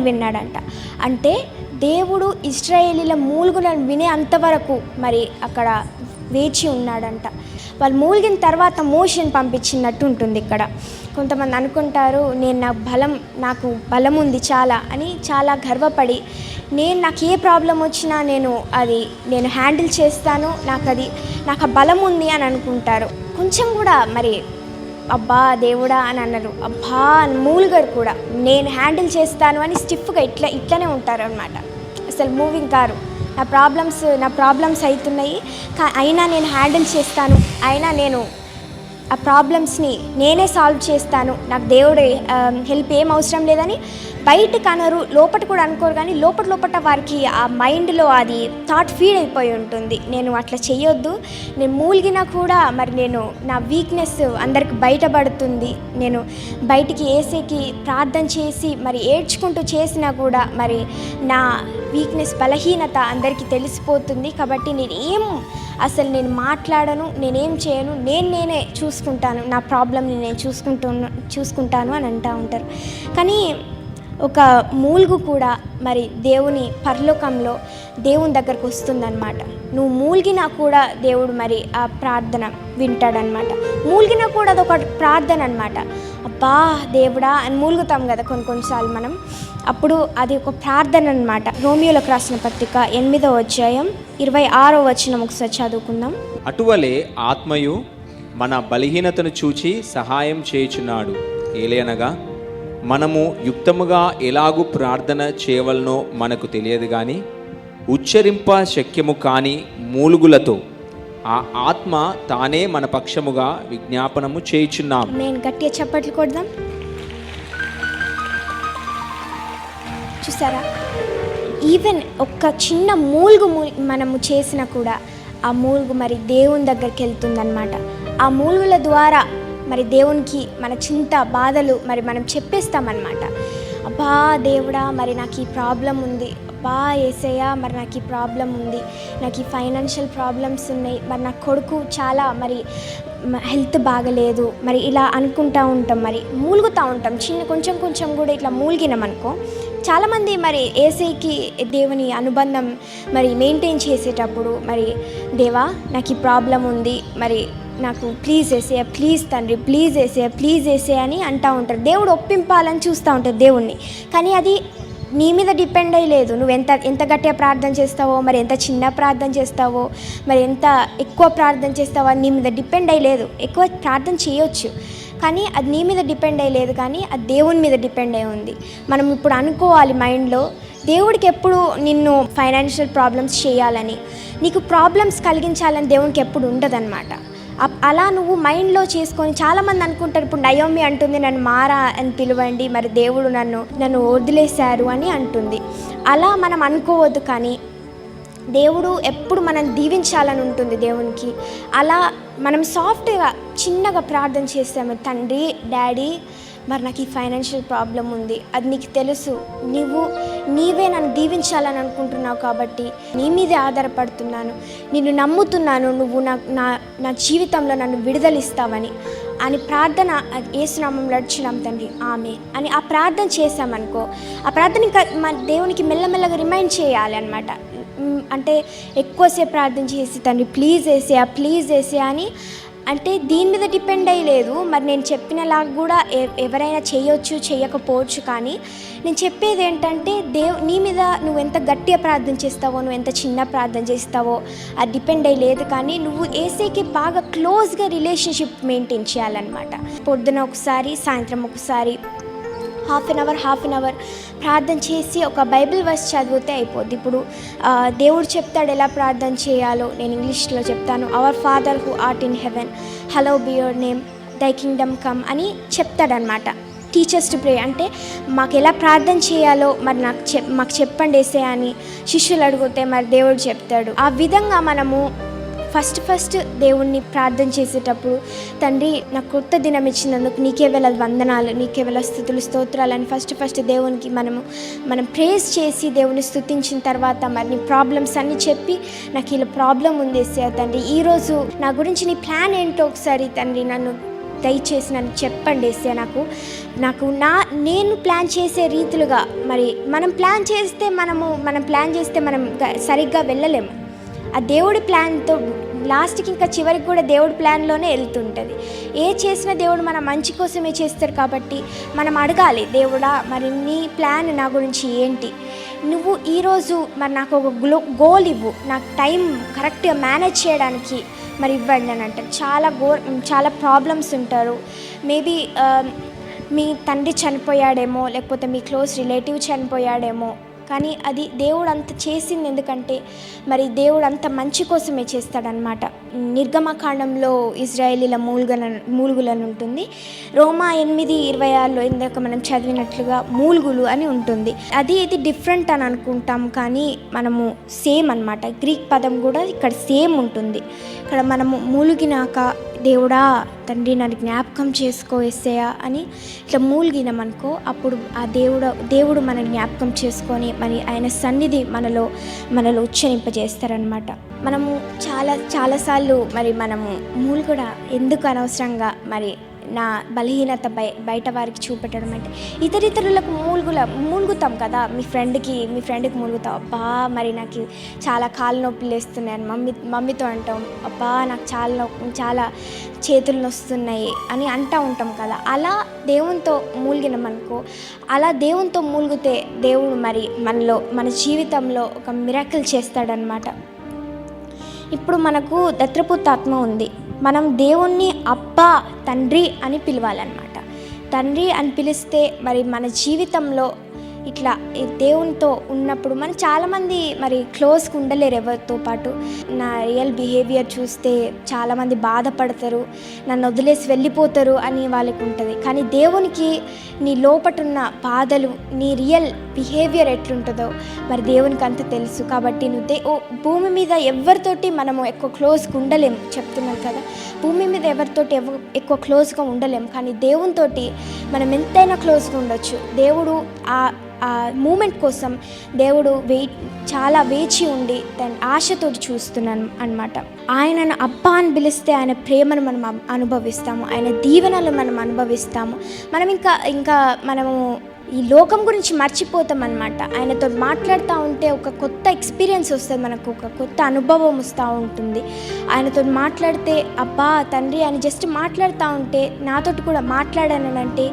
విన్నాడంట. అంటే దేవుడు ఇశ్రాయేలీల మూల్గులను వినే అంతవరకు మరి అక్కడ వేచి ఉన్నాడంట. వాళ్ళు మూలిగిన తర్వాత మోషేని పంపించినట్టు ఉంటుంది. ఇక్కడ కొంతమంది అనుకుంటారు, నాకు బలం ఉంది చాలా అని చాలా గర్వపడి, నాకు ఏ ప్రాబ్లం వచ్చినా నేను హ్యాండిల్ చేస్తాను, నాకు ఆ బలం ఉంది అని అనుకుంటారు. కొంచెం కూడా మరి అబ్బా దేవుడా అని అన్నారు, అబ్బా అని మూలుగరు కూడా, నేను హ్యాండిల్ చేస్తాను అని స్టిఫ్గా ఇట్లనే ఉంటారు అనమాట. అసలు మూవింగ్ కారు. నా ప్రాబ్లమ్స్ అవుతున్నాయి, అయినా నేను హ్యాండిల్ చేస్తాను, అయినా నేను ఆ ప్రాబ్లమ్స్ని నేనే సాల్వ్ చేస్తాను, నాకు దేవుడి హెల్ప్ ఏం అవసరం లేదని బయటకు అనరు, లోపల కూడా అనుకోరు. కానీ లోపల వారికి ఆ మైండ్లో అది థాట్ ఫీడ్ అయిపోయి ఉంటుంది, నేను అట్లా చేయొద్దు, నేను మూలిగినా కూడా మరి నా వీక్నెస్ అందరికి బయటపడుతుంది, నేను బయటికి ఏసేకి ప్రార్థన చేసి మరి ఏడ్చుకుంటూ చేసినా కూడా మరి నా వీక్నెస్, బలహీనత అందరికీ తెలిసిపోతుంది, కాబట్టి నేను మాట్లాడను, నేనేం చేయను, నేనే చూసుకుంటాను, నా ప్రాబ్లమ్ని నేను చూసుకుంటాను అని అంటూ ఉంటారు. కానీ ఒక మూలుగు కూడా మరి దేవుని పరలోకంలో దేవుని దగ్గరకు వస్తుందన్నమాట. నువ్వు మూలిగినా కూడా దేవుడు మరి ఆ ప్రార్థన వింటాడనమాట. మూలిగినా కూడా అదొక ప్రార్థన అనమాట. అబ్బా దేవుడా అని మూలుగుతాం కదా కొన్నిసార్లు మనం, అప్పుడు అది ఒక ప్రార్థన అనమాట. రోమియోలకు రాసిన పత్రిక 8వ అధ్యాయం 26వ వచనం ఒకసారి చదువుకుందాం. అటువలే ఆత్మయు మన బలహీనతను చూచి సహాయం చేయుచున్నాడు. ఏలయనగా మనము యుక్తముగా ఎలాగూ ప్రార్థన చేయవలనో మనకు తెలియదు కానీ ఉచ్చరింప శక్యము కాని మూలుగులతో ఆ ఆత్మ తానే మన పక్షముగా విజ్ఞాపనము చేయుచున్నాం. నేను గట్టిగా చప్పట్లు కొడదాం. చూసారా, ఈవెన్ ఒక్క చిన్న మూలుగు మనము చేసినా కూడా ఆ మూలుగు మరి దేవుని దగ్గరికి వెళ్తుందన్నమాట. ఆ మూలుగుల ద్వారా మరి దేవునికి మన చింత, బాధలు మరి మనం చెప్పేస్తామన్నమాట. అబ్బా దేవుడా మరి నాకు ఈ ప్రాబ్లం ఉంది, అబ్బా యేసయ్యా మరి నాకు ఈ ప్రాబ్లం ఉంది, నాకు ఈ ఫైనాన్షియల్ ప్రాబ్లమ్స్ ఉన్నాయి, మరి నా కొడుకు చాలా మరి హెల్త్ బాగలేదు, మరి ఇలా అనుకుంటూ ఉంటాం, మరి మూలుగుతూ ఉంటాం. కొంచెం కూడా ఇట్లా మూలిగినామనుకో, చాలామంది మరి యేసయ్యకి దేవుని అనుబంధం మరి మెయింటైన్ చేసేటప్పుడు మరి దేవా నాకు ఈ ప్రాబ్లం ఉంది, మరి నాకు ప్లీజ్ యేసయ్య, ప్లీజ్ తండ్రి, ప్లీజ్ యేసయ్య అని అంటూ ఉంటారు. దేవుడు ఒప్పింపాలని చూస్తూ ఉంటారు దేవుణ్ణి. కానీ అది నీ మీద డిపెండ్ అయ్యలేదు. నువ్వు ఎంత గట్టిగా ప్రార్థన చేస్తావో, మరి ఎంత చిన్న ప్రార్థన చేస్తావో, మరి ఎంత ఎక్కువ ప్రార్థన చేస్తావో అది నీ మీద డిపెండ్ అయ్యలేదు. ఎక్కువ ప్రార్థన చేయొచ్చు కానీ అది నీ మీద డిపెండ్ అయ్యలేదు, కానీ అది దేవుని మీద డిపెండ్ అయి ఉంది. మనం ఇప్పుడు అనుకోవాలి మైండ్లో, దేవుడికి ఎప్పుడు నిన్ను ఫైనాన్షియల్ ప్రాబ్లమ్స్ చేయాలని, నీకు ప్రాబ్లమ్స్ కలిగించాలని దేవునికి ఎప్పుడు ఉండదన్నమాట. అలా నువ్వు మైండ్లో చేసుకొని, చాలామంది అనుకుంటారు ఇప్పుడు నయోమి అంటుంది నన్ను మారా అని పిలవండి, మరి దేవుడు నన్ను వదిలేశారు అని అంటుంది. అలా మనం అనుకోవద్దు. కానీ దేవుడు ఎప్పుడు మనం దీవించాలని ఉంటుంది దేవునికి. అలా మనం సాఫ్ట్గా చిన్నగా ప్రార్థన చేస్తాము, తండ్రి, డాడీ మరి నాకు ఈ ఫైనాన్షియల్ ప్రాబ్లం ఉంది, అది నీకు తెలుసు, నీవే నన్ను దీవించాలని అనుకుంటున్నావు కాబట్టి నీ మీదే ఆధారపడుతున్నాను, నిన్ను నమ్ముతున్నాను, నువ్వు నా జీవితంలో నన్ను విడుదలిస్తావని అని ప్రార్థన యేసునామంలో అడుగుచున్నాం తండ్రి, ఆమె అని ఆ ప్రార్థన చేశామనుకో, ఆ ప్రార్థన ఇంకా మన దేవునికి మెల్లమెల్లగా రిమైండ్ చేయాలి అనమాట. అంటే ఎక్కువసేపు ప్రార్థన చేసి తండ్రి ప్లీజ్ వేసేయా అని అంటే దీని మీద డిపెండ్ అయ్యలేదు. మరి నేను చెప్పినలాగా కూడా ఎవరైనా చేయొచ్చు చేయకపోవచ్చు, కానీ నేను చెప్పేది ఏంటంటే నీ మీద నువ్వు ఎంత గట్టిగా ప్రార్థన చేస్తావో, నువ్వు ఎంత చిన్న ప్రార్థన చేస్తావో అది డిపెండ్ అయ్యలేదు. కానీ నువ్వు ఏసేకి బాగా క్లోజ్గా రిలేషన్షిప్ మెయింటైన్ చేయాలన్నమాట. పొద్దున ఒకసారి, సాయంత్రం ఒకసారి హాఫ్ అన్ అవర్ ప్రార్థన చేసి ఒక బైబిల్ వర్స్ చదివితే అయిపోద్ది. ఇప్పుడు దేవుడు చెప్తాడు ఎలా ప్రార్థన చేయాలో, నేను ఇంగ్లీష్లో చెప్తాను. Our father who art in heaven, hallowed be your name, thy kingdom come అని చెప్తాడనమాట. టీచర్స్ టు ప్రే అంటే మాకు ఎలా ప్రార్థన చేయాలో మరి మాకు చెప్పండి వేసే అని శిష్యులు అడిగితే మరి దేవుడు చెప్తాడు. ఆ విధంగా మనము ఫస్ట్ దేవుణ్ణి ప్రార్థన చేసేటప్పుడు తండ్రి నాకు కొత్త దినం ఇచ్చినందుకు నీకే వేల వందనాలు, నీకే వేల స్తుతులు స్తోత్రాలు అని ఫస్ట్ దేవునికి మనం ప్రేజ్ చేసి దేవుని స్తుతించిన తర్వాత మరి నీ ప్రాబ్లమ్స్ అన్నీ చెప్పి నాకు ఇలా ప్రాబ్లం ఉంది తండ్రి, ఈరోజు నా గురించి నీ ప్లాన్ ఏంటో ఒకసారి తండ్రి నన్ను దయచేసి నన్ను చెప్పండి నాకు నేను ప్లాన్ చేసే రీతులుగా మరి మనం ప్లాన్ చేస్తే మనం సరిగ్గా వెళ్ళలేము. ఆ దేవుడి ప్లాన్తో లాస్ట్కి ఇంకా చివరికి కూడా దేవుడి ప్లాన్లోనే వెళ్తుంటుంది. చేసిన దేవుడు మన మంచి కోసమే చేస్తారు కాబట్టి మనం అడగాలి, దేవుడా మరి నీ ప్లాన్ నా గురించి ఏంటి, నువ్వు ఈరోజు మరి నాకు ఒక గోల్ ఇవ్వు, నాకు టైం కరెక్ట్గా మేనేజ్ చేయడానికి మరి ఇవ్వండి అని అంటారు. చాలా ప్రాబ్లమ్స్ ఉంటారు. మేబీ మీ తండ్రి చనిపోయాడేమో, లేకపోతే మీ క్లోజ్ రిలేటివ్ చనిపోయాడేమో, కానీ అది దేవుడు అంత చేసింది ఎందుకంటే మరి దేవుడు అంత మంచి కోసమే చేస్తాడనమాట. నిర్గమకాండంలో ఇజ్రాయేలీల మూలుగులను ఉంటుంది. రోమా 8:26 ఇందాక మనం చదివినట్లుగా మూలుగులు అని ఉంటుంది. ఇది డిఫరెంట్ అని అనుకుంటాం, కానీ మనము సేమ్ అనమాట. గ్రీక్ పదం కూడా ఇక్కడ సేమ్ ఉంటుంది. ఇక్కడ మనము మూలిగినాక దేవుడా తండ్రి నన్ను జ్ఞాపకం చేసుకోవేసేయా అని ఇట్లా మూలిగినామనుకో, అప్పుడు ఆ దేవుడు మన జ్ఞాపకం చేసుకొని మరి ఆయన సన్నిధి మనలో ఉచ్చరింపజేస్తారనమాట. మనము చాలాసార్లు మరి మనము మూలుగుడా ఎందుకు అనవసరంగా మరి నా బలహీనత బయట వారికి చూపెట్టడం అంటే ఇతరులకు మూలుగుతాం కదా. మీ ఫ్రెండ్కి మూలుగుతాం, అబ్బా మరి నాకు చాలా కాళ్ళు నొప్పులు వేస్తున్నాయని మమ్మీతో అంటాం, అబ్బా నాకు చాలా చేతులు నొస్తున్నాయి అని అంటూ ఉంటాం కదా. అలా దేవునితో మూలిగినామనుకో, అలా దేవునితో మూలిగితే దేవుడు మరి మన జీవితంలో ఒక మిరాకిల్ చేస్తాడనమాట. ఇప్పుడు మనకు దత్తపుత్రాత్మ ఉంది. మనం దేవుణ్ణి అబ్బా తండ్రి అని పిలవాలన్నమాట. తండ్రి అని పిలిస్తే మరి మన జీవితంలో ఇట్లా దేవునితో ఉన్నప్పుడు మనం చాలామంది మరి క్లోజ్గా ఉండలేరు ఎవరితో పాటు. నా రియల్ బిహేవియర్ చూస్తే చాలామంది బాధపడతారు, నన్ను వదిలేసి వెళ్ళిపోతారు అని వాళ్ళకి ఉంటుంది. కానీ దేవునికి నీ లోపటున్న బాధలు, నీ రియల్ బిహేవియర్ ఎట్లుంటుందో మరి దేవునికి అంత తెలుసు. కాబట్టి నువ్వు భూమి మీద ఎవరితోటి మనము ఎక్కువ క్లోజ్గా ఉండలేము, చెప్తున్నాను కదా. భూమి మీద ఎవరితోటి ఎక్కువ క్లోజ్గా ఉండలేము, కానీ దేవునితోటి మనం ఎంతైనా క్లోజ్గా ఉండొచ్చు. దేవుడు ఆ మూమెంట్ కోసం దేవుడు చాలా వేచి ఉండి దాని ఆశతోటి చూస్తున్నాను అనమాట. ఆయనను అబ్బా అని పిలిస్తే ఆయన ప్రేమను మనం అనుభవిస్తాము, ఆయన దీవెనలు మనం అనుభవిస్తాము. మనం ఇంకా మనము ఈ లోకం గురించి మర్చిపోతాం అనమాట. ఆయనతో మాట్లాడుతూ ఉంటే ఒక కొత్త ఎక్స్పీరియన్స్ వస్తుంది, మనకు ఒక కొత్త అనుభవం వస్తూ ఉంటుంది. ఆయనతో మాట్లాడితే అబ్బా తండ్రి అని జస్ట్ మాట్లాడుతూ ఉంటే, నాతోటి కూడా మాట్లాడానంటే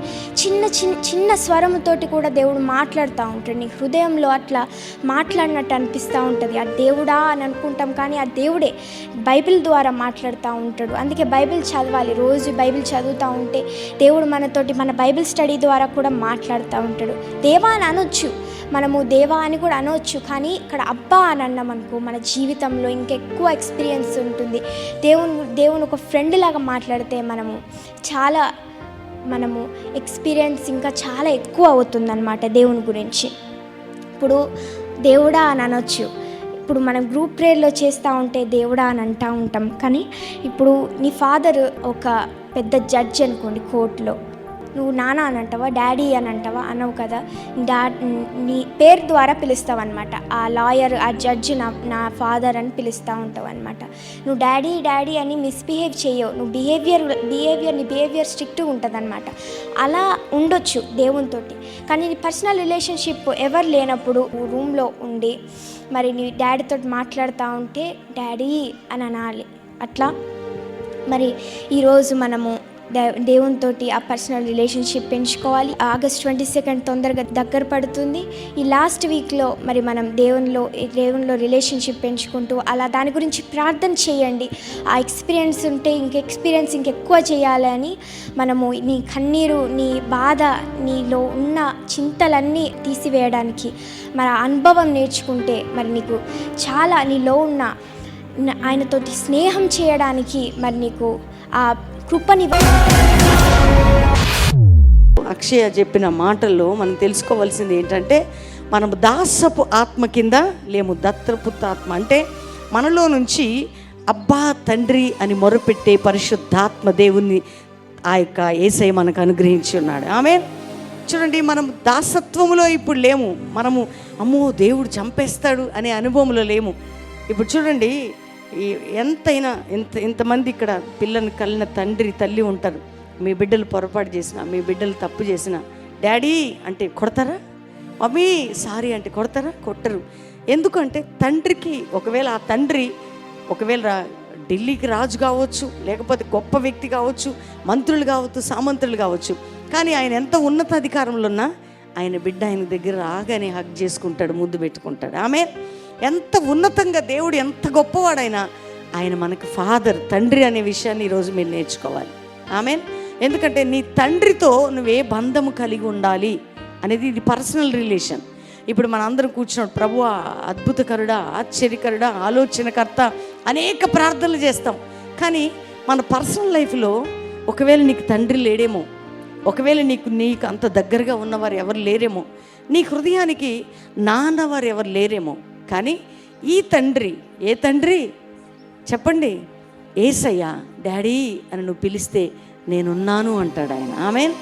చిన్న స్వరముతోటి కూడా దేవుడు మాట్లాడుతూ ఉంటాడు. నీ హృదయంలో అట్లా మాట్లాడినట్టు అనిపిస్తూ ఉంటుంది. ఆ దేవుడా అని అనుకుంటాం, కానీ ఆ దేవుడే బైబిల్ ద్వారా మాట్లాడుతూ ఉంటాడు. అందుకే బైబిల్ చదవాలి. రోజు బైబిల్ చదువుతూ ఉంటే దేవుడు మనతోటి మన బైబిల్ స్టడీ ద్వారా కూడా మాట్లాడుతూ ఉంటాడు. దేవా అని అనొచ్చు, మనము దేవా అని కూడా అనవచ్చు, కానీ ఇక్కడ అబ్బా అని అన్నామనుకో మన జీవితంలో ఇంకెక్కువ ఎక్స్పీరియన్స్ ఉంటుంది. దేవుని ఒక ఫ్రెండ్ లాగా మాట్లాడితే మనము ఎక్స్పీరియన్స్ ఇంకా చాలా ఎక్కువ అవుతుందన్నమాట దేవుని గురించి. ఇప్పుడు దేవుడా అని అనొచ్చు. ఇప్పుడు మనం గ్రూప్ ప్రేయర్లో చేస్తూ ఉంటే దేవుడా అని అంటూ ఉంటాం, కానీ ఇప్పుడు నీ ఫాదర్ ఒక పెద్ద జడ్జి అనుకోండి కోర్టులో, నువ్వు నాన్న అని అంటావా, డాడీ అని అంటావా అనవు కదా. నీ పేరు ద్వారా పిలుస్తావు అనమాట. ఆ లాయర్, ఆ జడ్జి నా ఫాదర్ అని పిలుస్తూ ఉంటావు అనమాట. నువ్వు డాడీ డాడీ అని మిస్బిహేవ్ చేయవు. నువ్వు నీ బిహేవియర్ స్ట్రిక్ట్గా ఉంటుంది అనమాట. అలా ఉండొచ్చు దేవునితో. కానీ నీ పర్సనల్ రిలేషన్షిప్ ఎవరు లేనప్పుడు రూమ్లో ఉండి మరి నీ డాడీతో మాట్లాడుతూ ఉంటే డాడీ అని అనాలి. అట్లా మరి ఈరోజు మనము దేవునితో ఆ పర్సనల్ రిలేషన్షిప్ పెంచుకోవాలి. August 22 తొందరగా దగ్గర పడుతుంది. ఈ లాస్ట్ వీక్లో మరి మనం దేవునిలో రిలేషన్షిప్ పెంచుకుంటూ అలా దాని గురించి ప్రార్థన చేయండి. ఆ ఎక్స్పీరియన్స్ ఉంటే ఇంకెక్కువ చేయాలని మనము నీ కన్నీరు, నీ బాధ, నీలో ఉన్న చింతలన్నీ తీసివేయడానికి మరి ఆ అనుభవం నేర్చుకుంటే మరి నీకు చాలా నీలో ఉన్న ఆయనతోటి స్నేహం చేయడానికి మరి నీకు ఆ కృపని. అక్షయ చెప్పిన మాటల్లో మనం తెలుసుకోవాల్సింది ఏంటంటే, మనం దాసపు ఆత్మ కింద లేము, దత్తపుత్ర ఆత్మ. అంటే మనలో నుంచి అబ్బా తండ్రి అని మొరపెట్టే పరిశుద్ధాత్మ దేవుణ్ణి ఆ యొక్క యేసయ్య మనకు అనుగ్రహించి ఉన్నాడు. ఆమేన్. చూడండి, మనం దాసత్వములో ఇప్పుడు లేము. మనము అమ్మో దేవుడు చంపేస్తాడు అనే అనుభవంలో లేము. ఇప్పుడు చూడండి, ఎంతమంది ఇక్కడ పిల్లని కలిగిన తండ్రి తల్లి ఉంటారు. మీ బిడ్డలు పొరపాటు చేసినా, మీ బిడ్డలు తప్పు చేసినా డాడీ అంటే కొడతారా? మమ్మీ సారీ అంటే కొడతారా? కొట్టరు. ఎందుకంటే తండ్రికి ఒకవేళ ఆ తండ్రి ఢిల్లీకి రాజు కావచ్చు, లేకపోతే గొప్ప వ్యక్తి కావచ్చు, మంత్రులు కావచ్చు, సామంతులు కావచ్చు, కానీ ఆయన ఎంత ఉన్నత అధికారంలో ఉన్నా ఆయన బిడ్డ ఆయన దగ్గర రాగానే హగ్ చేసుకుంటాడు, ముద్దు పెట్టుకుంటాడు. ఆమె ఎంత ఉన్నతంగా దేవుడు ఎంత గొప్పవాడైనా ఆయన మనకు ఫాదర్, తండ్రి అనే విషయాన్ని ఈరోజు మీరు నేర్చుకోవాలి. ఆమెన్. ఎందుకంటే నీ తండ్రితో నువ్వే బంధము కలిగి ఉండాలి అనేది ఇది పర్సనల్ రిలేషన్. ఇప్పుడు మన అందరం కూర్చున్నాడు, ప్రభువా అద్భుతకరుడా, ఆశ్చర్యకరుడా, ఆలోచనకర్త అనేక ప్రార్థనలు చేస్తాం. కానీ మన పర్సనల్ లైఫ్లో ఒకవేళ నీకు తండ్రి లేడేమో, ఒకవేళ నీకు అంత దగ్గరగా ఉన్నవారు ఎవరు లేరేమో, నీ హృదయానికి నాన్నవారు ఎవరు లేరేమో, కానీ ఈ తండ్రి, ఏ తండ్రి చెప్పండి? యేసయ్య డాడీ అని నువ్వు పిలిస్తే నేనున్నాను అంటాడు ఆయన. ఆమెన్.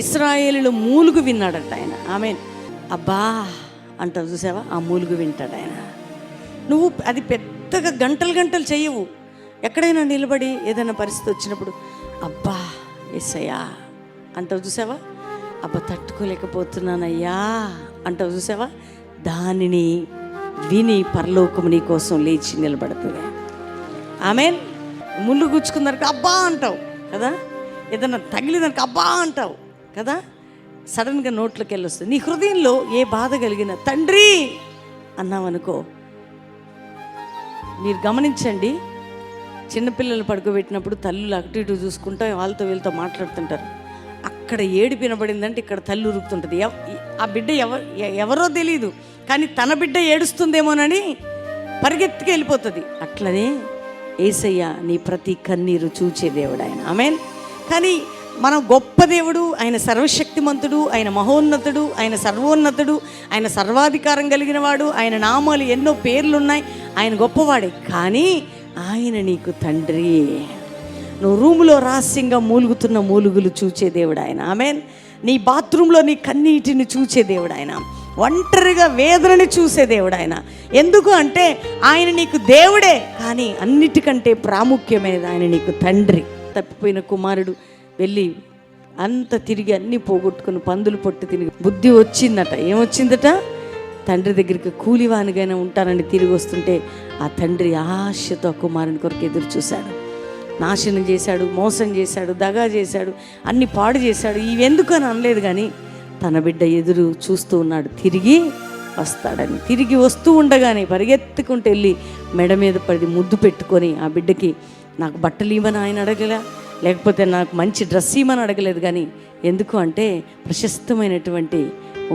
ఇశ్రాయేలులో మూలుగు విన్నాడట ఆయన. ఆమెన్. అబ్బా అంటావు చూసావా, ఆ మూలుగు వింటాడు ఆయన. నువ్వు అది పెద్దగా గంటలు చెయ్యవు. ఎక్కడైనా నిలబడి ఏదైనా పరిస్థితి వచ్చినప్పుడు అబ్బా యేసయ్యా అంటావు చూసావా, అబ్బా తట్టుకోలేకపోతున్నానయ్యా అంటావు చూసావా, దానిని విని పరలోకము నీ కోసం లేచి నిలబడుతుంది. ఆమెన్. ముళ్ళు గుచ్చుకున్నాక అబ్బా అంటావు కదా, ఏదైనా తగిలిదానికి అబ్బా అంటావు కదా, సడన్గా నోట్లోకి వెళ్ళొస్తుంది. నీ హృదయంలో ఏ బాధ కలిగిన తండ్రి అన్నావనుకో, మీరు గమనించండి, చిన్నపిల్లలు పడుకోబెట్టినప్పుడు తల్లులు అటు ఇటు చూసుకుంటా వాళ్ళతో వీళ్ళతో మాట్లాడుతుంటారు. అక్కడ ఏడుపు వినబడిందంటే ఇక్కడ తల్లి ఉరుకుతుంటుంది. ఆ బిడ్డ ఎవరో తెలియదు, కానీ తన బిడ్డ ఏడుస్తుందేమోనని పరిగెత్తుకు వెళ్ళిపోతుంది. అట్లనే యేసయ్య నీ ప్రతి కన్నీరు చూచే దేవుడు ఆయన. ఆమెన్. కానీ మన గొప్ప దేవుడు, ఆయన సర్వశక్తిమంతుడు, ఆయన మహోన్నతుడు, ఆయన సర్వోన్నతుడు, ఆయన సర్వాధికారం కలిగిన వాడు, ఆయన నామాలు ఎన్నో పేర్లున్నాయి, ఆయన గొప్పవాడే. కానీ ఆయన నీకు తండ్రి. నువ్వు రూములో రహస్యంగా మూలుగుతున్న మూలుగులు చూచే దేవుడు ఆయన. ఆమెన్. నీ బాత్రూంలో నీ కన్నీటిని చూచే దేవుడు ఆయన. ఒంటరిగా వేదనని చూసే దేవుడు ఆయన. ఎందుకు అంటే ఆయన నీకు దేవుడే, కానీ అన్నిటికంటే ప్రాముఖ్యమైనది ఆయన నీకు తండ్రి. తప్పిపోయిన కుమారుడు వెళ్ళి అంత తిరిగి అన్నీ పోగొట్టుకుని పందులు పొట్టు తిరిగి బుద్ధి వచ్చిందట. ఏమొచ్చిందట? తండ్రి దగ్గరికి కూలివానిగానే ఉంటానని తిరిగి వస్తుంటే ఆ తండ్రి ఆశతో ఆ కుమారుని కొరకు ఎదురు చూశాడు. నాశనం చేశాడు, మోసం చేశాడు, దగా చేశాడు, అన్ని పాడు చేశాడు. ఇవెందుకు అని అనలేదు, కానీ తన బిడ్డ ఎదురు చూస్తూ ఉన్నాడు, తిరిగి వస్తాడని. తిరిగి వస్తూ ఉండగానే పరిగెత్తుకుంటూ వెళ్ళి మెడ మీద పడి ముద్దు పెట్టుకొని ఆ బిడ్డకి నాకు బట్టలు ఇవ్వని ఆయన అడగలే, లేకపోతే నాకు మంచి డ్రెస్ ఇవ్వమని అడగలేదు. కానీ ఎందుకు అంటే ప్రశస్తమైనటువంటి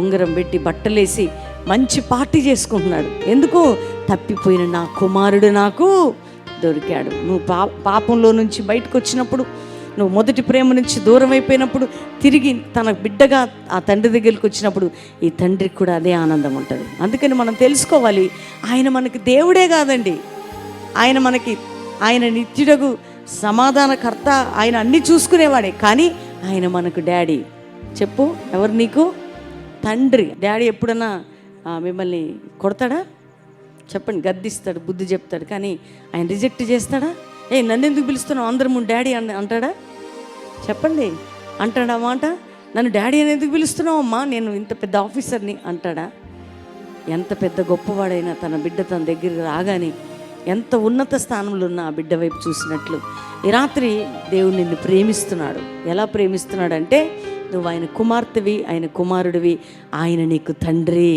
ఉంగరం పెట్టి బట్టలేసి మంచి పార్టీ చేసుకుంటున్నాడు. ఎందుకు? తప్పిపోయిన నా కుమారుడు నాకు దొరికాడు. నువ్వు పాపంలో నుంచి బయటకు వచ్చినప్పుడు, నువ్వు మొదటి ప్రేమ నుంచి దూరం అయిపోయినప్పుడు, తిరిగి తన బిడ్డగా ఆ తండ్రి దగ్గరికి వచ్చినప్పుడు ఈ తండ్రికి కూడా అదే ఆనందం ఉంటుంది. అందుకని మనం తెలుసుకోవాలి, ఆయన మనకి దేవుడే కాదండి, ఆయన నిత్యుడగు సమాధానకర్త, ఆయన అన్నీ చూసుకునేవాడే, కానీ ఆయన మనకు డాడీ. చెప్పు, ఎవరు నీకు తండ్రి? డాడీ ఎప్పుడన్నా మిమ్మల్ని కొడతాడా? చెప్పండి. గద్దిస్తాడు, బుద్ధి చెప్తాడు, కానీ ఆయన రిజెక్ట్ చేస్తాడా? నన్ను ఎందుకు పిలుస్తున్నావు అందరి ముందు డాడీ అంటాడా? చెప్పండి, అంటాడా మాట? నన్ను డాడీ అని ఎందుకు పిలుస్తున్నావు అమ్మా, నేను ఇంత పెద్ద ఆఫీసర్ని అంటాడా? ఎంత పెద్ద గొప్పవాడైనా తన బిడ్డ తన దగ్గరికి రాగానే ఎంత ఉన్నత స్థానంలో ఉన్న ఆ బిడ్డ వైపు చూసినట్లు ఈ రాత్రి దేవుడు నిన్ను ప్రేమిస్తున్నాడు. ఎలా ప్రేమిస్తున్నాడంటే, నువ్వు ఆయన కుమార్తెవి, ఆయన కుమారుడివి, ఆయన నీకు తండ్రి.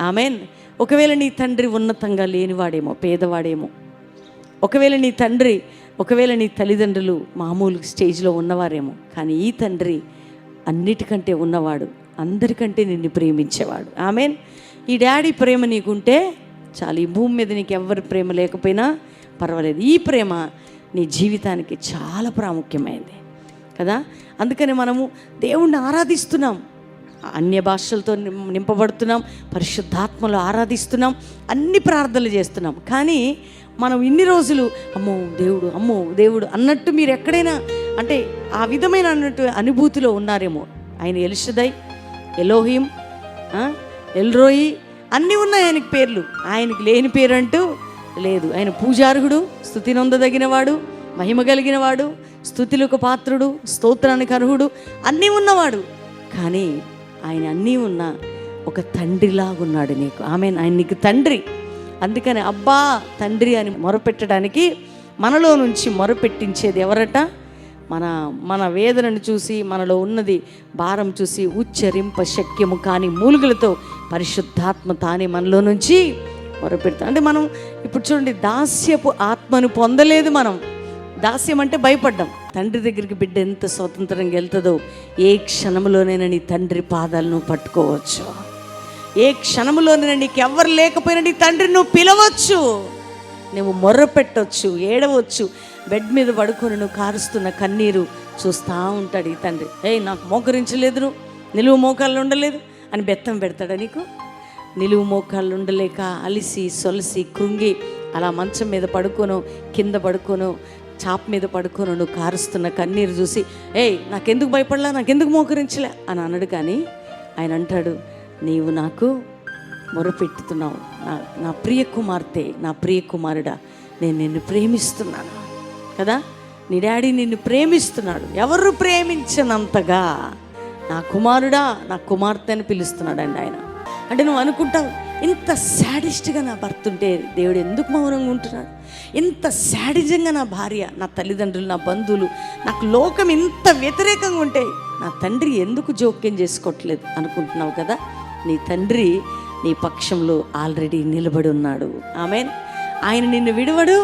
ఆమెన్. ఒకవేళ నీ తండ్రి ఉన్నతంగా లేనివాడేమో, పేదవాడేమో, ఒకవేళ నీ తల్లిదండ్రులు మామూలు స్టేజ్లో ఉన్నవారేమో, కానీ ఈ తండ్రి అన్నిటికంటే ఉన్నవాడు, అందరికంటే నిన్ను ప్రేమించేవాడు. ఆమెన్. ఈ డాడీ ప్రేమ నీకుంటే చాలు. ఈ భూమి మీద నీకు ఎవరి ప్రేమ లేకపోయినా పర్వాలేదు. ఈ ప్రేమ నీ జీవితానికి చాలా ప్రాముఖ్యమైనది కదా. అందుకని మనము దేవుణ్ణి ఆరాధిస్తున్నాం, అన్య భాషలతో నింపబడుతున్నాం, పరిశుద్ధాత్మలో ఆరాధిస్తున్నాం, అన్ని ప్రార్థనలు చేస్తున్నాం. కానీ మనం ఇన్ని రోజులు అమ్మో దేవుడు అన్నట్టు మీరు ఎక్కడైనా అంటే ఆ విధమైన అన్నట్టు అనుభూతిలో ఉన్నారేమో. ఆయన ఎల్షదై, ఎలోహిం, ఎల్రోయి అన్నీ ఉన్నాయి ఆయనకి పేర్లు. ఆయనకి లేని పేరు అంటూ లేదు. ఆయన పూజార్హుడు, స్తుతి నొందదగినవాడు, మహిమ కలిగినవాడు, స్తుతులకు పాత్రుడు, స్తోత్రానికి అర్హుడు, అన్నీ ఉన్నవాడు. కానీ ఆయన అన్నీ ఉన్న ఒక తండ్రిలాగున్నాడు నీకు. ఆయన నీకు తండ్రి. అందుకని అబ్బా తండ్రి అని మొరపెట్టడానికి మనలో నుంచి మొరపెట్టించేది ఎవరట? మన వేదనను చూసి, మనలో ఉన్నది భారం చూసి ఉచ్చరింప శక్యము కాని మూలుగులతో పరిశుద్ధాత్మ తానే మనలో నుంచి మొరపెడతాం. అంటే మనం ఇప్పుడు చూడండి, దాస్యపు ఆత్మను పొందలేదు మనం. దాస్యం అంటే భయపడ్డాం. తండ్రి దగ్గరికి బిడ్డ ఎంత స్వతంత్రంగా వెళ్తుందో, ఏ క్షణంలోనైనా నీ తండ్రి పాదాలను పట్టుకోవచ్చు. ఏ క్షణంలోనైనా నీకు ఎవరు లేకపోయినా నీ తండ్రిని నువ్వు పిలవచ్చు, నువ్వు మొర్ర పెట్టవచ్చు, ఏడవచ్చు. బెడ్ మీద పడుకొని నువ్వు కారుస్తున్న కన్నీరు చూస్తూ ఉంటాడు ఈ తండ్రి. నాకు మోకరించలేదు, నిలువు మోకాళ్ళు ఉండలేదు అని బెత్తం పెడతాడా నీకు? నిలువు మోకాళ్ళు ఉండలేక అలిసి సొలసి కృంగి అలా మంచం మీద పడుకోను, కింద పడుకోను, చాప మీద పడుకోను నువ్వు కారుస్తున్న కన్నీరు చూసి నాకెందుకు భయపడలా, నాకెందుకు మోకరించలే అని అనడు. కానీ ఆయన అంటాడు, నీవు నాకు మొరపెట్టుతున్నావు, నా ప్రియ కుమార్తె, నా ప్రియ కుమారుడా, నేను నిన్ను ప్రేమిస్తున్నాను కదా. నీ డాడీ నిన్ను ప్రేమిస్తున్నాడు. ఎవరు ప్రేమించనంతగా నా కుమారుడా, నా కుమార్తె అని పిలుస్తున్నాడండి ఆయన. అంటే నువ్వు అనుకుంటావు, ఇంత శాడిస్ట్గా నా భర్త ఉంటే దేవుడు ఎందుకు మౌనంగా ఉంటున్నాడు, ఇంత శాడిజంగా నా భార్య, నా తల్లిదండ్రులు, నా బంధువులు, నాకు లోకం ఇంత వ్యతిరేకంగా ఉంటే నా తండ్రి ఎందుకు జోక్యం చేసుకోవట్లేదు అనుకుంటున్నావు కదా. నీ తండ్రి నీ పక్షంలో ఆల్రెడీ నిలబడి ఉన్నాడు. ఆమెన్. ఆయన నిన్ను విడవడు.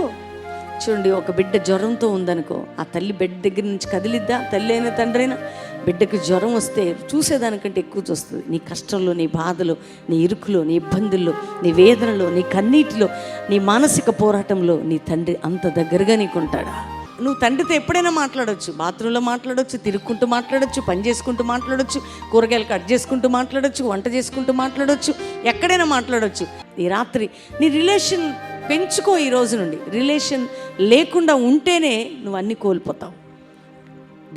చూడండి, ఒక బిడ్డ జ్వరంతో ఉందనుకో, ఆ తల్లి బెడ్ దగ్గర నుంచి కదిలిద్దా? తల్లి అయినా తండ్రి అయినా బిడ్డకు జ్వరం వస్తే చూసేదానికంటే ఎక్కువ చూస్తుంది. నీ కష్టంలో, నీ బాధలో, నీ ఇరుకులో, నీ ఇబ్బందుల్లో, నీ వేదనలో, నీ కన్నీటిలో, నీ మానసిక పోరాటంలో నీ తండ్రి అంత దగ్గరగా నీకుంటాడా? నువ్వు తండ్రితో ఎప్పుడైనా మాట్లాడవచ్చు, బాత్రూంలో మాట్లాడవచ్చు, తిరుక్కుంటూ మాట్లాడవచ్చు, పని చేసుకుంటూ మాట్లాడవచ్చు, కూరగాయలు కట్ చేసుకుంటూ మాట్లాడవచ్చు, వంట చేసుకుంటూ మాట్లాడవచ్చు, ఎక్కడైనా మాట్లాడవచ్చు. ఈ రాత్రి నీ రిలేషన్ పెంచుకో. ఈ రోజు నుండి రిలేషన్ లేకుండా ఉంటేనే నువ్వు అన్నీ కోల్పోతావు.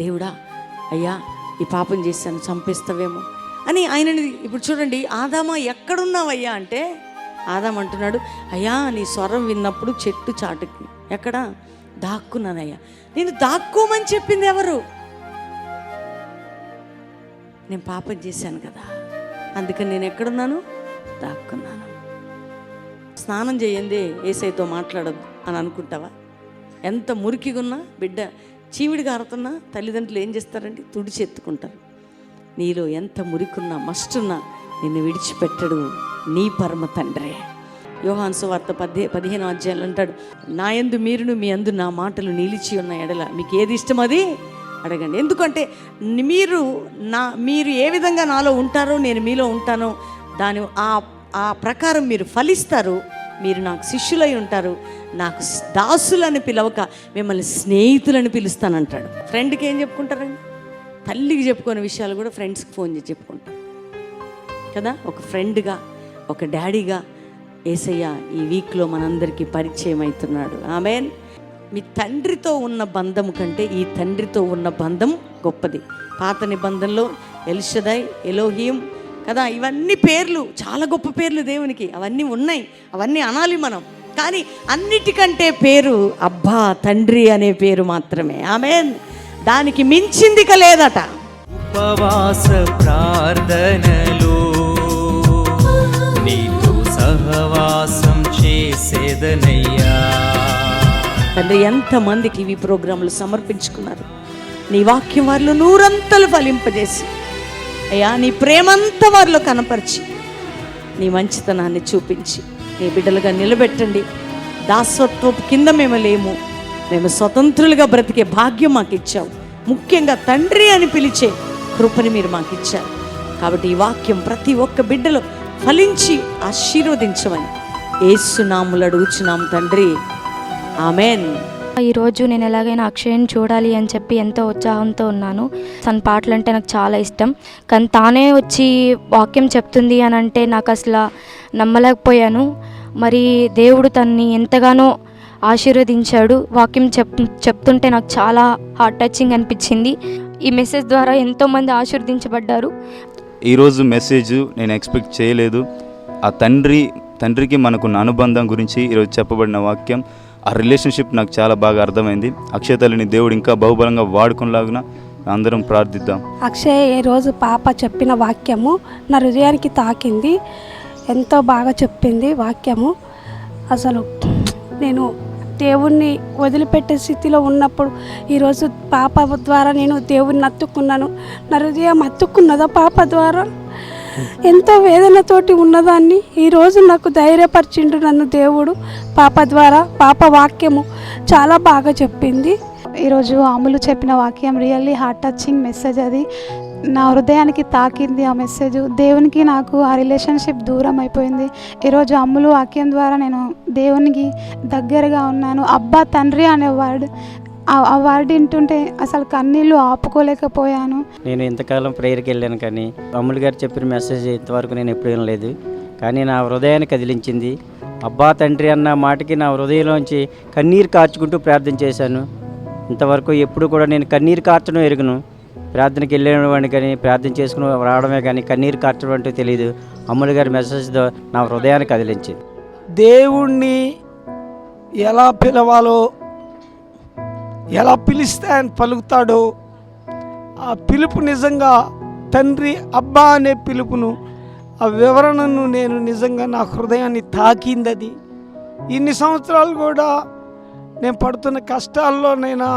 దేవుడా, అయ్యా ఈ పాపం చేశాను, చంపేస్తావేమో అని ఆయనని. ఇప్పుడు చూడండి, ఆదామా ఎక్కడున్నావయ్యా అంటే, ఆదాం అంటున్నాడు, అయ్యా నీ స్వరం విన్నప్పుడు చెట్టు చాటుకి ఎక్కడ దాక్కున్నానయ్యా. నేను దాక్కోమని చెప్పింది ఎవరు? నేను పాపం చేశాను కదా, అందుకని నేను ఎక్కడున్నాను? దాక్కున్నాను. స్నానం చేయండి, ఏసైతో మాట్లాడొద్దు అని అనుకుంటావా? ఎంత మురికిగా ఉన్నా, బిడ్డ చీవిడి గారుతున్నా తల్లిదండ్రులు ఏం చేస్తారండి? తుడిచి ఎత్తుకుంటారు. నీలో ఎంత మురికున్నా, మస్టున్నా నిన్ను విడిచిపెట్టడు నీ పరమ తండ్రే. యోహాను సువార్త 15వ అధ్యాయంలో అంటాడు, నా యందు మీరును, మీ యందు నా మాటలు నిలిచి ఉన్న ఎడల మీకు ఏది ఇష్టం అది అడగండి. ఎందుకంటే మీరు ఏ విధంగా నాలో ఉంటారో నేను మీలో ఉంటానో దాని ఆ ప్రకారం మీరు ఫలిస్తారు. మీరు నాకు శిష్యులై ఉంటారు. నాకు దాసులని పిలవక మిమ్మల్ని స్నేహితులని పిలుస్తానంటాడు. ఫ్రెండ్కి ఏం చెప్పుకుంటారండి? తల్లికి చెప్పుకునే విషయాలు కూడా ఫ్రెండ్స్కి ఫోన్ చేసి చెప్పుకుంటారు కదా. ఒక ఫ్రెండ్గా, ఒక డాడీగా యేసయ్య ఈ వీక్లో మనందరికీ పరిచయం అవుతున్నాడు. ఆమెన్. మీ తండ్రితో ఉన్న బంధం కంటే ఈ తండ్రితో ఉన్న బంధం గొప్పది. పాత నిబంధనలో ఎల్షదై, ఎలోహీం కదా, ఇవన్నీ పేర్లు, చాలా గొప్ప పేర్లు దేవునికి, అవన్నీ ఉన్నాయి, అవన్నీ అనాలి మనం. కానీ అన్నిటికంటే పేరు అబ్బా తండ్రి అనే పేరు మాత్రమే. ఆమేన్. దానికి మించిందిక లేదట. ఉపవాస ప్రార్థనలో నీతో సహవాసం చేసేదనయ్యా. తండ్రి, ఎంతమందికి ఇవి ప్రోగ్రాంలు సమర్పించుకున్నారు. నీ వాక్యం వారిలో నూరంతలు ఫలింపజేసి అయ్యా నీ ప్రేమంతా వారిలో కనపరిచి నీ మంచితనాన్ని చూపించి నీ బిడ్డలుగా నిలబెట్టండి. దాసత్వపు కింద మేము లేము, మేము స్వతంత్రులుగా బ్రతికే భాగ్యం మాకు ఇచ్చావు. ముఖ్యంగా తండ్రి అని పిలిచే కృపని మీరు మాకు ఇచ్చారు. కాబట్టి ఈ వాక్యం ప్రతి ఒక్క బిడ్డలో ఫలించి ఆశీర్వదించమని యేసు నామములో అడుగుచున్నాము తండ్రి. ఆమెన్. ఈరోజు నేను ఎలాగైనా అక్షయ్ని చూడాలి అని చెప్పి ఎంతో ఉత్సాహంతో ఉన్నాను. తన పాటలు అంటే నాకు చాలా ఇష్టం. కానీ తానే వచ్చి వాక్యం చెప్తుంది అని అంటే నాకు అసలు నమ్మలేకపోయాను. మరి దేవుడు తనని ఎంతగానో ఆశీర్వదించాడు. వాక్యం చెప్తుంటే నాకు చాలా హార్ట్ టచింగ్ అనిపించింది. ఈ మెసేజ్ ద్వారా ఎంతోమంది ఆశీర్వదించబడ్డారు. ఈరోజు మెసేజ్ నేను ఎక్స్పెక్ట్ చేయలేదు. ఆ తండ్రికి మనకున్న అనుబంధం గురించి ఈరోజు చెప్పబడిన వాక్యం, ఆ రిలేషన్షిప్ నాకు చాలా బాగా అర్థమైంది. అక్షయ తల్లిని దేవుడు ఇంకా బహుబలంగా వాడుకునేలాగా అందరం ప్రార్థిద్దాం. అక్షయ్ ఈరోజు పాప చెప్పిన వాక్యము నా హృదయానికి తాకింది. ఎంతో బాగా చెప్పింది వాక్యము. అసలు నేను దేవుణ్ణి వదిలిపెట్టే స్థితిలో ఉన్నప్పుడు ఈరోజు పాప ద్వారా నేను దేవుణ్ణి అత్తుకున్నాను. నా హృదయం అత్తుకున్నదా పాప ద్వారా. ఎంతో వేదనతోటి ఉన్నదాన్ని ఈరోజు నాకు ధైర్యపరిచిండు నన్ను దేవుడు పాప ద్వారా. పాప వాక్యము చాలా బాగా చెప్పింది. ఈరోజు అమ్ములు చెప్పిన వాక్యం రియల్లీ హార్ట్ టచింగ్ మెసేజ్. అది నా హృదయానికి తాకింది ఆ మెసేజ్. దేవునికి నాకు ఆ రిలేషన్షిప్ దూరం అయిపోయింది. ఈరోజు అమ్ములు వాక్యం ద్వారా నేను దేవునికి దగ్గరగా ఉన్నాను. అబ్బా తండ్రి అనే వర్డ్, ఆ వర్డ్ వింటుంటే అసలు కన్నీళ్ళు ఆపుకోలేకపోయాను. నేను ఇంతకాలం ప్రేయర్కి వెళ్ళాను, కానీ అమ్ములు గారు చెప్పిన మెసేజ్ ఇంతవరకు నేను ఎప్పుడు వినలేదు. కానీ నా హృదయాన్ని కదిలించింది. అబ్బా తండ్రి అన్న మాటకి నా హృదయంలోంచి కన్నీరు కార్చుకుంటూ ప్రార్థన చేశాను. ఇంతవరకు ఎప్పుడు కూడా నేను కన్నీరు కార్చడం ఎరుగును. ప్రార్థనకి వెళ్ళేవాడిని కానీ ప్రార్థన చేసుకుని రావడమే కానీ కన్నీరు కార్చడం అంటూ తెలియదు. అమ్ములు గారి మెసేజ్తో నా హృదయాన్ని కదిలించింది. దేవుణ్ణి ఎలా పిలవాలో, ఎలా పిలిస్తే ఆయన పలుకుతాడో ఆ పిలుపు నిజంగా తండ్రి అబ్బా అనే పిలుపును, ఆ వివరణను నేను నిజంగా నా హృదయాన్ని తాకింది. అది ఇన్ని సంవత్సరాలు కూడా నేను పడుతున్న కష్టాల్లోనైనా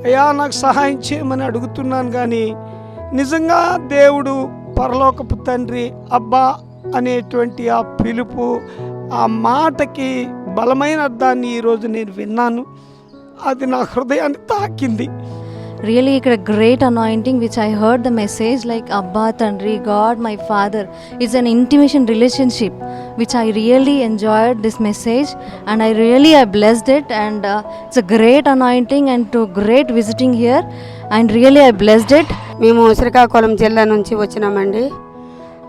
అయ్యా నాకు సహాయం చేయమని అడుగుతున్నాను. కానీ నిజంగా దేవుడు పరలోకపు తండ్రి అబ్బా అనేటువంటి ఆ పిలుపు, ఆ మాటకి బలమైన అర్థాన్ని ఈరోజు నేను విన్నాను. అది నా హృదయాన్ని తాకింది. Really a great anointing which I heard the message like Abba Tandri, God my Father. It's an intimation relationship which I really enjoyed this message and I blessed it and it's a great anointing and to great visiting here and really I blessed it. మేము శ్రీకాకుళం జిల్లా నుంచి వచ్చినామండి.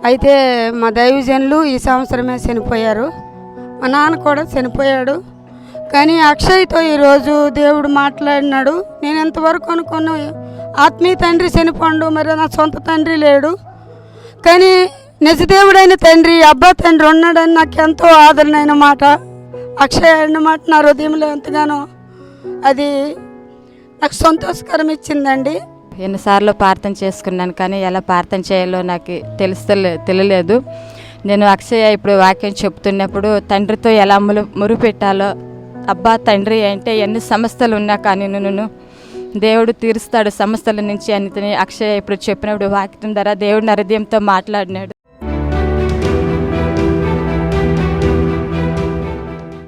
అయితే మా దైవజనులు ఈ సంవత్సరమే చనిపోయారు. మా నాన్న కూడా చనిపోయాడు. కానీ అక్షయ్తో ఈరోజు దేవుడు మాట్లాడినాడు. నేను ఎంతవరకు అనుకున్న ఆత్మీయ తండ్రి చనిపోండు, మరి నా సొంత తండ్రి లేడు, కానీ నిజదేవుడైన తండ్రి అబ్బా తండ్రి ఉన్నాడని నాకు ఎంతో ఆదరణైన మాట. అక్షయ్ అన్న మాట నా హృదయంలో ఎంతగానో అది నాకు సంతోషకరం ఇచ్చిందండి. ఎన్నిసార్లు ప్రార్థన చేసుకున్నాను, కానీ ఎలా ప్రార్థన చేయాలో నాకు తెలియలేదు. నేను అక్షయ ఇప్పుడు వాక్యం చెప్తున్నప్పుడు తండ్రితో ఎలా మురుపెట్టాలో, అబ్బా తండ్రి అంటే ఎన్ని సమస్యలు ఉన్నా కానీ నన్ను దేవుడు తీరుస్తాడు సమస్యల నుంచి అని అక్షయ ఇప్పుడు చెప్పినప్పుడు వాక్యం ద్వారా దేవుడు నా హృదయంతో మాట్లాడినాడు.